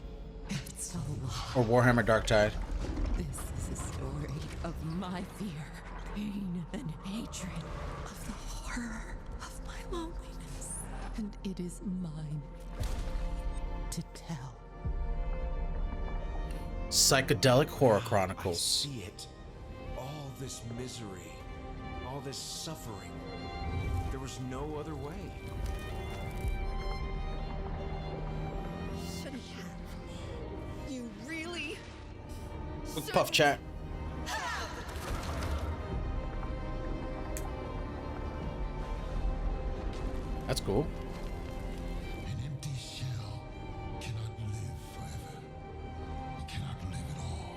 It's a lie. Or Warhammer Dark Tide? This is a story of my fear, pain, and hatred, of the horror of my loneliness. And it is mine to tell. Psychedelic Horror Chronicles. See it. All this misery, all this suffering. There was no other way. Should have. You really? Quick puff chat. That's cool. An empty shell cannot live forever. It cannot live at all.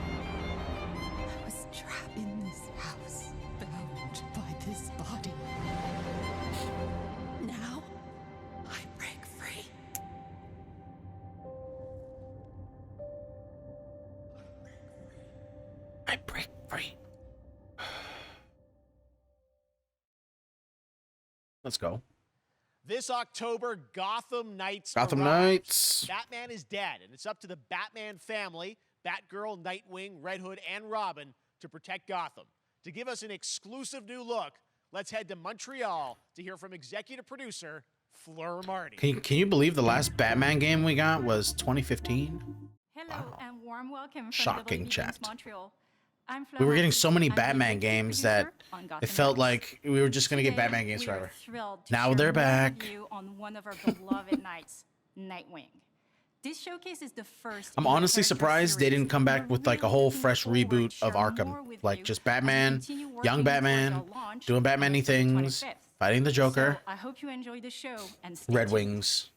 I was trapped in this house, bound by this body. Now, I break free. I break free. Let's go. This October, Gotham Knights Gotham arrives. Knights. Batman is dead, and it's up to the Batman family, Batgirl, Nightwing, Red Hood, and Robin to protect Gotham. To give us an exclusive new look, let's head to Montreal to hear from executive producer Fleur Marty. Can you believe the last Batman game we got was 2015? Hello and warm welcome from Shocking WB chat. Games Montreal. I'm Fleur We were getting Marty. so many I'm the Batman executive games producer that on it Gotham felt Knights. like we were just going to get Today, Batman games we are forever. thrilled to Now share they're more back. with you on one of our beloved knights, Nightwing. This showcase is the first. I'm in the honestly character surprised they series. didn't come back We're with like a really whole looking fresh forward to reboot of share Arkham. more with Like you just as we Batman, continue working young towards Batman, our launch doing on Batman-y October things, 25th. fighting the Joker, So I hope you enjoy the show and stay Red tuned. Wings.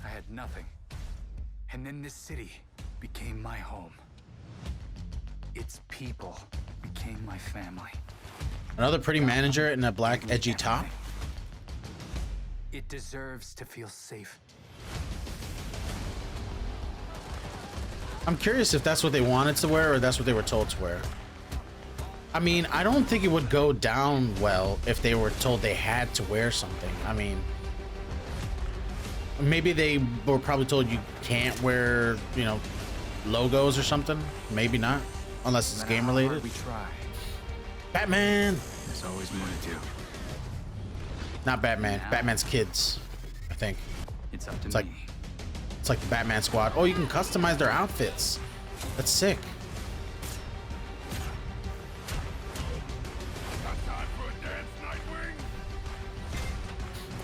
I had nothing. And then this city became my home. Its people became my family. Another pretty manager in a black edgy top. It deserves to feel safe. I'm curious if that's what they wanted to wear or that's what they were told to wear. I mean, I don't think it would go down well if they were told they had to wear something. I mean, maybe they were probably told you can't wear, you know, logos or something. Maybe not, unless it's game related. We try. Batman. There's always more to do. Not Batman. Batman's kids, I think. It's up to It's like the Batman squad. Oh, you can customize their outfits. That's sick.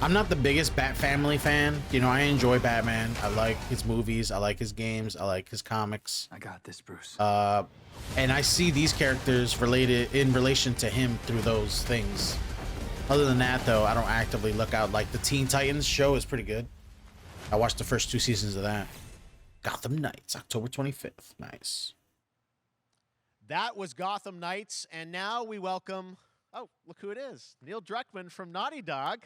I'm not the biggest Bat Family fan. You know, I enjoy Batman. I like his movies. I like his games. I like his comics. I got this, Bruce. And I see these characters related in relation to him through those things. Other than that, though, I don't actively look out. Like the Teen Titans show is pretty good. I watched the first 2 seasons of that. Gotham Knights, October 25th. Nice. That was Gotham Knights, and now we welcome. Oh, look who it is. Neil Druckmann from Naughty Dog,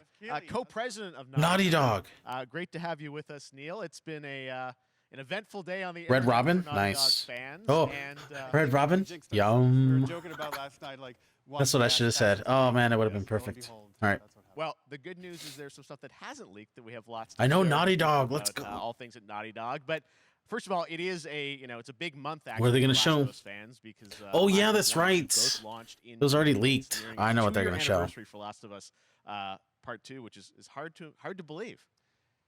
co-president of Naughty Dog. Great to have you with us, Neil. It's been an eventful day on the Red internet Robin, for Naughty nice. Dog fans. Oh, and, Red Robin, We yum. were joking about last night, like. That's what I should have said. Oh man, that would have been perfect. All right. Well, the good news is there's some stuff that hasn't leaked that we have lots. I know share Naughty Dog. about, Let's go. All things at Naughty Dog, but first of all, it is it's a big month. Actually, Where are they going gonna to show? Fans because, Oh yeah, Last that's of Us right. both launched in It was already June. leaked. Nearing I know what they're 2-year gonna show. anniversary for Last of Us Part 2, which is hard to believe.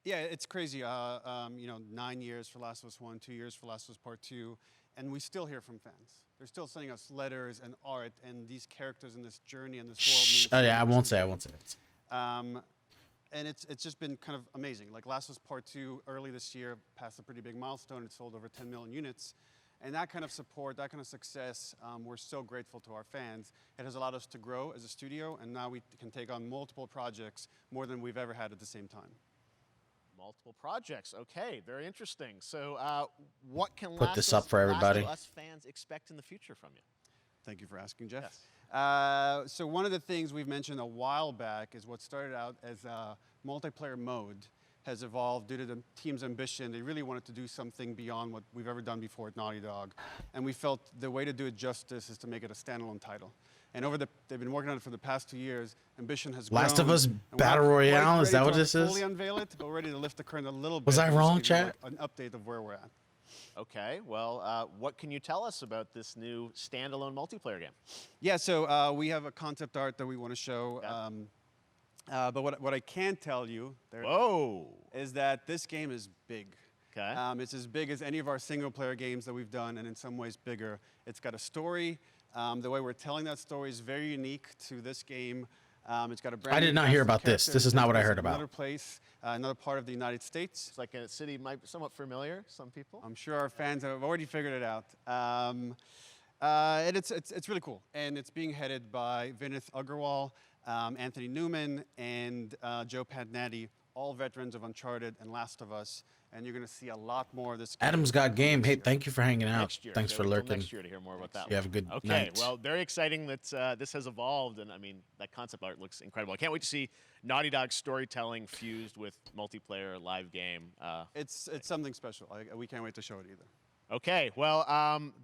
Yeah, it's crazy. 9 years for Last of Us 1, 2 years for Last of Us Part 2, and we still hear from fans. They're still sending us letters and art and these characters in this journey and this world. Oh yeah, I won't say. I won't say. And it's just been kind of amazing. Like Last of Us Part 2 early this year passed a pretty big milestone. It sold over 10 million units. And that kind of support, that kind of success, we're so grateful to our fans. It has allowed us to grow as a studio, and now we can take on multiple projects, more than we've ever had at the same time. Multiple projects. Okay, very interesting. So, what can Put this up for everybody. Last of Us fans expect in the future from you? Thank you for asking, Jeff. Yes. So one of the things we've mentioned a while back is what started out as a multiplayer mode has evolved due to the team's ambition. They really wanted to do something beyond what we've ever done before at Naughty Dog. And we felt the way to do it justice is to make it a standalone title. And they've been working on it for the past 2 years. Ambition has grown. Last of Us and we're Battle not quite Royale, is ready that what to this is? fully unveil it, but we're ready to lift the curtain a little bit. Was I just to wrong, give you, chat? like, an update of where we're at. Okay, well, what can you tell us about this new standalone multiplayer game? Yeah, so we have a concept art that we want to show. But what I can tell you is that this game is big. Okay. It's as big as any of our single-player games that we've done, and in some ways bigger. It's got a story. The way we're telling that story is very unique to this game. It's got a brand I new did not cast hear of about this. characters. This is not what I It's heard in about. Another place, another part of the United States. It's like a city might be somewhat familiar, some people. I'm sure our fans have already figured it out. And it's really cool. And it's being headed by Vinith Agarwal, Anthony Newman, and Joe Padnatti, all veterans of Uncharted and Last of Us. And you're going to see a lot more of this. Adam's got game. Hey, thank you for hanging out. Next year. Thanks for Gotta wait till lurking. Next year to hear more about that. You have a good Okay, night. well, very exciting that this has evolved, and I mean that concept art looks incredible. I can't wait to see Naughty Dog storytelling fused with multiplayer live game. It's something special. We can't wait to show it either. Okay, well,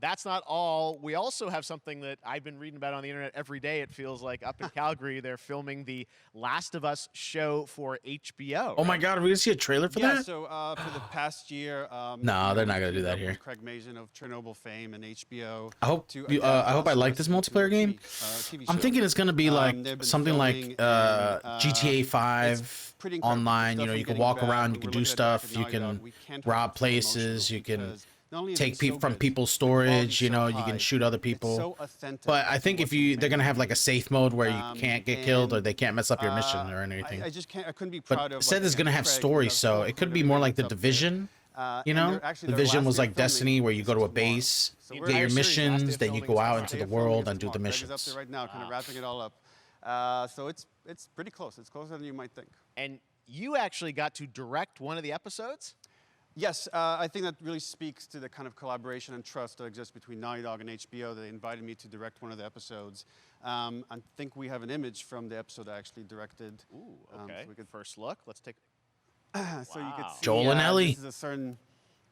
that's not all. We also have something that I've been reading about on the internet every day. It feels like up in Calgary, they're filming the Last of Us show for HBO. Oh my God, are we gonna see a trailer for Yeah, that? so for the past year, No, they're not gonna do that here. Craig Mazin of Chernobyl fame and HBO. I hope to you, adapt I hope I Last of like Us this into a multiplayer game. TV I'm show. thinking it's gonna be like They've been something like filming GTA 5 it's pretty incredible. online. You know, Definitely you can getting walk back. around, you We're can do looking at it back stuff, at you Naughty Dog. can We can't rob help but feel places, you emotional can because not only is take it people so from good, people's the quality's storage. You so know, you high, can shoot other it's people. so authentic But I to think what if you've they're gonna have like a safe mode where you can't get killed or and, they can't mess up your mission or anything. I just can't. I couldn't be proud But of. it said it's like, gonna have Craig, story, that's so so it could good be that more it's like the up there. Division. You And know, they're actually the their Division last was day of like Destiny, filming where you is go to a tomorrow. base, So you we're get your actually missions, then you go out into the world and do the Craig is up missions. there right now, kind of wrapping it all up. So it's pretty close. It's closer than you might think. And you actually got to direct one of the episodes? Yes, I think that really speaks to the kind of collaboration and trust that exists between Naughty Dog and HBO. They invited me to direct one of the episodes. I think we have an image from the episode I actually directed. Ooh, okay. So we could First look. Let's take. so you could see, Joel and Ellie. This is a certain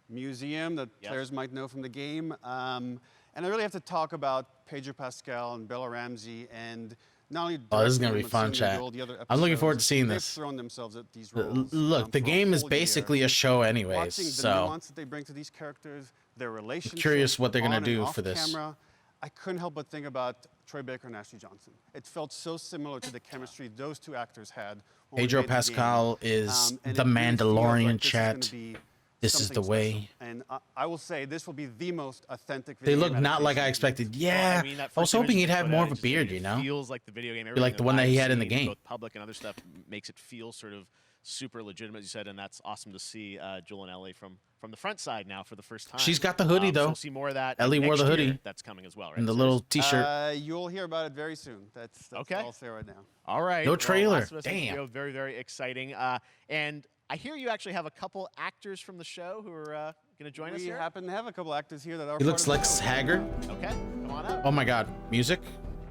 museum that players might know from the game. And I really have to talk about Pedro Pascal and Bella Ramsey and not only Oh, this is gonna directing be them, fun, but seeing chat. all the other I'm looking forward to episodes, seeing they've this. thrown themselves at these roles. Look, the for a game is whole year. basically a show anyways, Watching the so nuance that they bring to these characters, their relationship. curious what they're gonna on and do off for this. camera, I couldn't help but think about Troy Baker and Ashley Johnson. It felt so similar to the chemistry those two actors had. when we Pedro made the game. Pascal is And the it really feels Mandalorian, like this is gonna chat. be This is the something way. special. And I will say this will be the most authentic. They video look game not like I adaptation. expected. Yeah, mean, that I was first image hoping you he'd have put more out, of a it just beard, you know? feels like the video game. Be like the one that he had in the I've seen, game. Both public and other stuff makes it feel sort of super legitimate, as you said, and that's awesome to see Joel and Ellie from the front side now for the first time. She's got the hoodie, So though. we'll see more of that. Ellie wore next the year. hoodie. That's coming as well, right? And the So little there's- T-shirt. You'll hear about it very soon. That's Okay. all I'll say right now. All right. No well, trailer. Last of Us Damn. HBO, very, very exciting. And I hear you actually have a couple actors from the show who are going to join us We here. happen to have a couple actors here that are. He part looks of the like show. Haggard. Okay, come on up. Oh my God, music?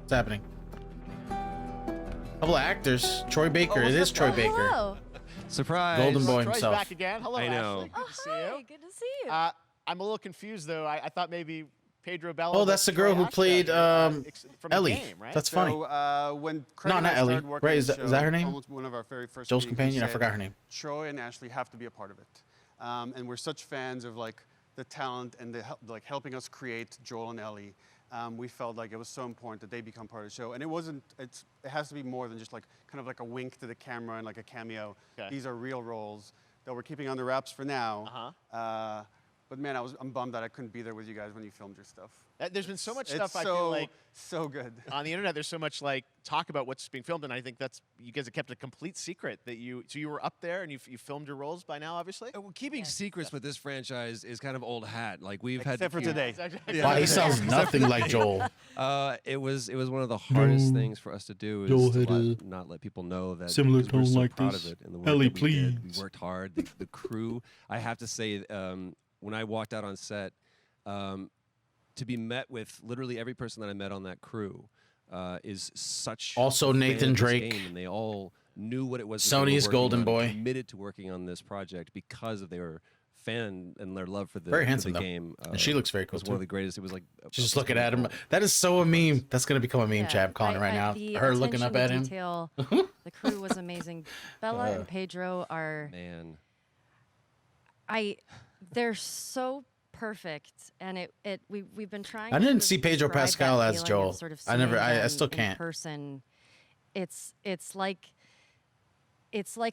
What's happening? Couple of actors. Troy Baker. It is Troy Baker. Hello. Surprise. Golden Boy Troy's himself. back again. Hello, I know. Ashley. Good to see you. Good to see you. I'm a little confused though. I thought maybe Pedro Bella. Oh, was that's the Troy girl who Ashley played from Ellie. the game, right? That's funny. So when Craig No, and I not Ellie. started working Right, on is the that- is that her show, name? almost one of our very first Joel's meetings, companion? we I forgot said, her name. Troy and Ashley have to be a part of it, and we're such fans of like the talent and the like helping us create Joel and Ellie. We felt like it was so important that they become part of the show, and it wasn't. It has to be more than just like kind of like a wink to the camera and like a cameo. Okay. These are real roles that we're keeping under wraps for now. But man, I'm bummed that I couldn't be there with you guys when you filmed your stuff. There's been so much It's stuff I feel like so good on the internet. There's so much like talk about what's being filmed, and I think that's you guys have kept a complete secret that you. So you were up there and you filmed your roles by now, obviously. Well, keeping secrets with this franchise is kind of old hat. Like we've Except had for today. Wow, he sounds nothing like Joel. It was one of the hardest things for us to do is Joel to had not let people know that similar because we're tone so like proud this. of it and the work Ellie, that we did. please. We worked hard. The crew. I have to say, when I walked out on set, to be met with literally every person that I met on that crew is such. Also a fan Nathan of this Drake. game, and they all knew what it was. that they were Sony's working Golden on, Boy. committed to working on this project because of their fan and their love for the, Very for handsome, the though. game. And she looks very cool, It was one of too. the greatest. It was like She's just looking at him. That is so a meme. That's gonna become a meme, chat. I'm calling it right now. The Her looking up at attention him. to detail, the crew was amazing. Bella and Pedro are. Man. They're so perfect, and we've been trying. I to didn't sort of see Pedro describe Pascal that as feeling of Joel. sort of I never- seeing I them still in can't. person, it's like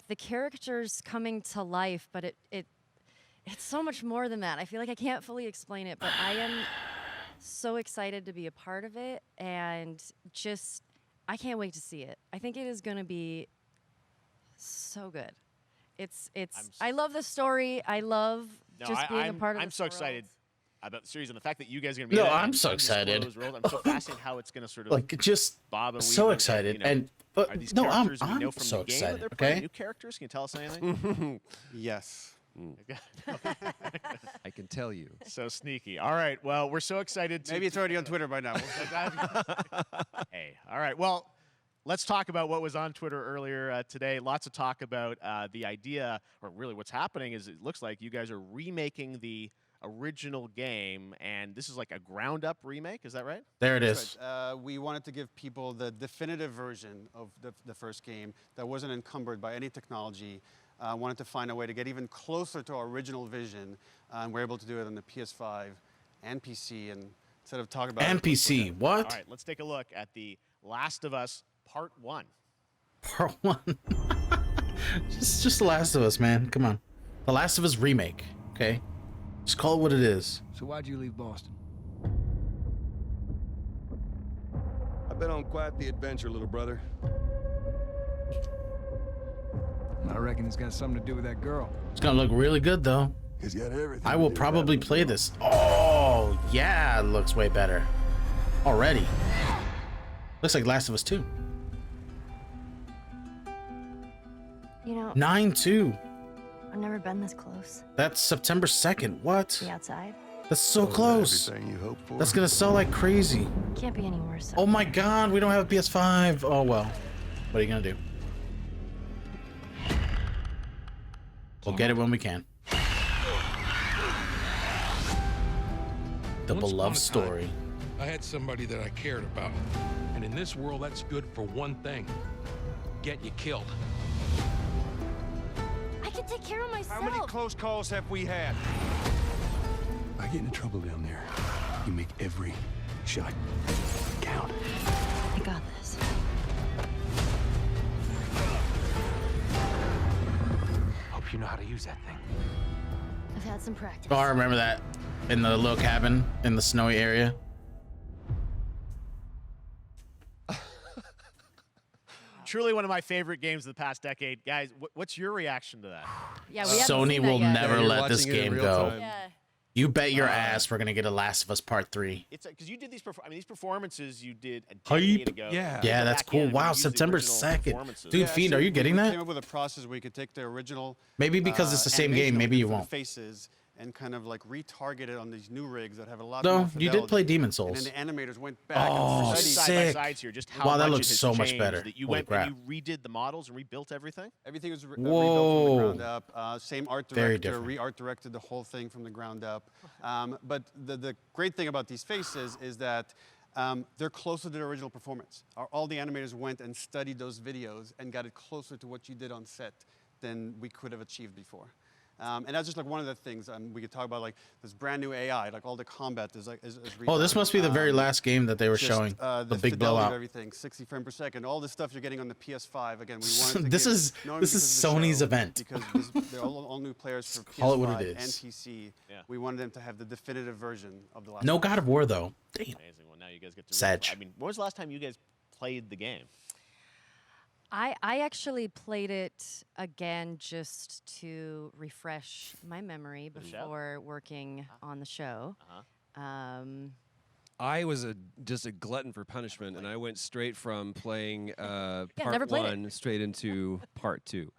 the characters coming to life, but it's so much more than that. I feel like I can't fully explain it, but I am so excited to be a part of it, and just I can't wait to see it. I think it is going to be so good. I love the story. I love just being a part of I'm this so world. excited about the series and the fact that you guys are going to be. No, in it I'm and so undisclosed excited. roles. I'm so fascinated how it's going to sort of Like just bob and weave so and, excited. you know, And but are these no, I'm characters we know from so the game excited. that they're playing Okay. new characters? Can you tell us anything? Yes. I can tell you. So sneaky. All right. Well, we're so excited. Maybe it's already on Twitter by now. Hey. All right. Well, let's talk about what was on Twitter earlier today. Lots of talk about the idea, or really what's happening is it looks like you guys are remaking the original game, and this is like a ground-up remake. Is that right? There it That's is. right. We wanted to give people the definitive version of the first game that wasn't encumbered by any technology. Wanted to find a way to get even closer to our original vision, and we're able to do it on the PS5 and PC. And instead of talking about And PC. All What? right. Let's take a look at The Last of Us Part 1. Part 1. just The Last of Us, man. Come on. The Last of Us remake. Okay. Just call it what it is. So why'd you leave Boston? I've been on quite the adventure, little brother. I reckon it's got something to do with that girl. It's gonna look really good though. He's got everything. I will probably play this. Oh yeah, it looks way better. Already. Looks like Last of Us 2. You know, 9/2. I've never been this close. That's September 2nd. What? The outside That's so close. Everything you hoped for. That's gonna sell like crazy. can't be any worse. Oh my god, we don't have a PS5. Oh well. What are you gonna do? We'll get it when we can. The Once upon beloved a story. time, I had somebody that I cared about, and in this world, that's good for one thing. Get you killed. I can take care of myself. How many close calls have we had? I get into trouble down there. You make every shot count. I got this. Hope you know how to use that thing. I've had some practice. Oh, I remember that in the little cabin in the snowy area. Truly one of my favorite games of the past decade. Guys, what's your reaction to that? Yeah, we haven't Sony seen that will yet. never you're let this watching it in game real go. time. Yeah. You bet your ass we're gonna get a Last of Us Part 3. It's because you did these. These performances you did a Hype. decade ago. Yeah. Yeah, that's Back in cool. and Wow, use the September original 2nd. performances. Dude, Yeah, Fiend, so are you getting we that? came up with a process where we could take the original. Maybe because it's the same animation game, that we maybe did you for the won't. faces and kind of like retarget it on these new rigs that have a lot No, more you did fidelity. play Demon And Souls. then the animators went back Oh, and Side sick. by sides here, just how Wow, that much looks it has so much changed better. That you Holy went crap. and you redid the models and rebuilt everything. Everything was rebuilt Whoa. from the ground up. Same art Very director, different. re-art directed the whole thing from the ground up. But the great thing about these faces is that they're closer to the original performance. All the animators went and studied those videos and got it closer to what you did on set than we could have achieved before. And that's just like one of the things we could talk about, like this brand new AI, like all the combat is like is Oh, this redone. must be the very last game that they were Just, showing. the The big fidelity of blowout. everything, 60 frames per second, all the stuff you're getting on the PS5. Again, we wanted to This give- is knowing this because is of the Sony's show, event. because they're all new players for PS5 Call it what it and is. PC. Yeah. We wanted them to have the definitive version of the last. No one. God of War though. Damn. Amazing. Well, now you guys get to. Sag. I mean, when was the last time you guys played the game? I actually played it again just to refresh my memory For the show? before working on the show. I was just a glutton for punishment, and I went straight from playing never part played it. 1 straight into part 2.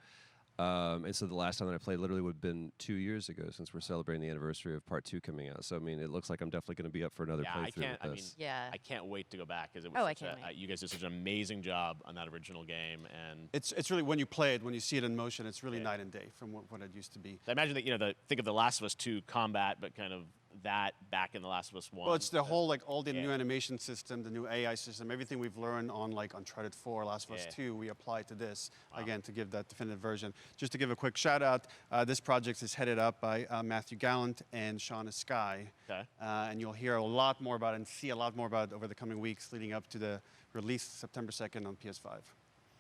And so the last time that I played literally would have been 2 years ago, since we're celebrating the anniversary of part 2 coming out. So I mean, it looks like I'm definitely going to be up for another Yeah, playthrough I can't. with I this. mean, I can't wait to go back because it Oh, was. I such can't wait. You guys did such an amazing job on that original game, and It's really when you play it, when you see it in motion, it's really night and day from what it used to be. I imagine that think of the Last of Us 2 combat, but kind of that back in the Last of Us 1. Well, it's the whole all the Yeah. new animation system, the new AI system, everything we've learned on like Uncharted 4, Last of Us 2, we apply to this again to give that definitive version. Just to give a quick shout out, this project is headed up by Matthew Gallant and Shauna Skye, and you'll hear a lot more about it and see a lot more about it over the coming weeks leading up to the release September 2nd on PS5.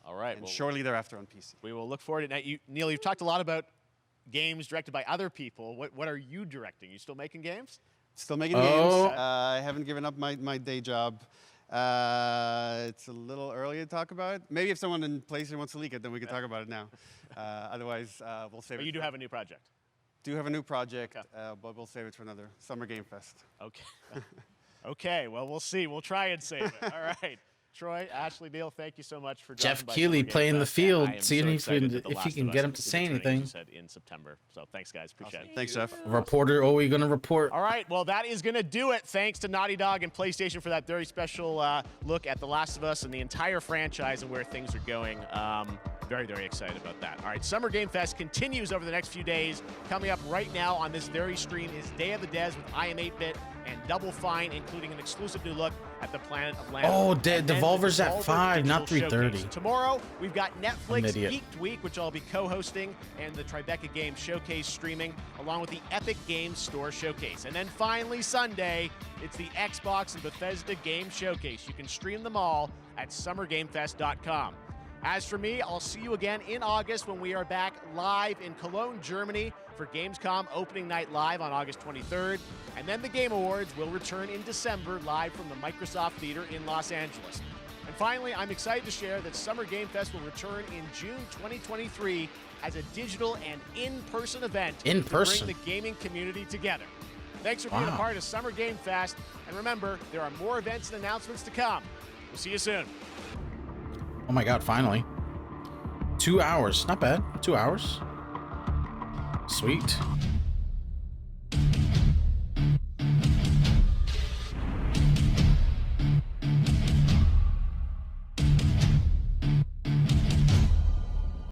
All right. And well, shortly thereafter on PC. we will look forward to it. Now, Neil, you've talked a lot about games directed by other people. What are you directing? You still making games? Still making games. I haven't given up my day job. It's a little early to talk about. Maybe if someone in PlayStation wants to leak it, then we can talk about it now. Otherwise, we'll save it. But you do have a new project. Do have a new project, but we'll save it for another Summer Game Fest. Okay. Okay. Well, we'll see. We'll try and save it. All right. Troy, Ashley, Neil, thank you so much for Jeff dropping by Keighley Summer Game playing the Fest. field, I am seeing so if excited that The he Last can of get Us him to is say returning, as anything. you said, in September. So thanks, guys. Appreciate it. Thanks, Jeff. Reporter, oh, you gonna report? All right, well, that is going to do it. Thanks to Naughty Dog and PlayStation for that very special look at The Last of Us and the entire franchise and where things are going. Very, very excited about that. All right, Summer Game Fest continues over the next few days. Coming up right now on this very stream is Day of the Des with I Am 8-Bit and Double Fine, including an exclusive new look at the Planet of Lana. Oh, And then the Devolver's at Devolver 5, not Digital 3:30. Showcase. Tomorrow, we've got I'm an Netflix idiot. Geeked Week, which I'll be co-hosting, and the Tribeca Games Showcase streaming, along with the Epic Games Store Showcase. And then finally, Sunday, it's the Xbox and Bethesda Game Showcase. You can stream them all at summergamefest.com. As for me, I'll see you again in August when we are back live in Cologne, Germany for Gamescom Opening Night Live on August 23rd. And then the Game Awards will return in December live from the Microsoft Theater in Los Angeles. And finally, I'm excited to share that Summer Game Fest will return in June 2023 as a digital and in-person event In to person. bring the gaming community together. Thanks for being a Wow. part of Summer Game Fest. And remember, there are more events and announcements to come. We'll see you soon. Oh my God, finally. 2 hours, not bad. 2 hours. Sweet.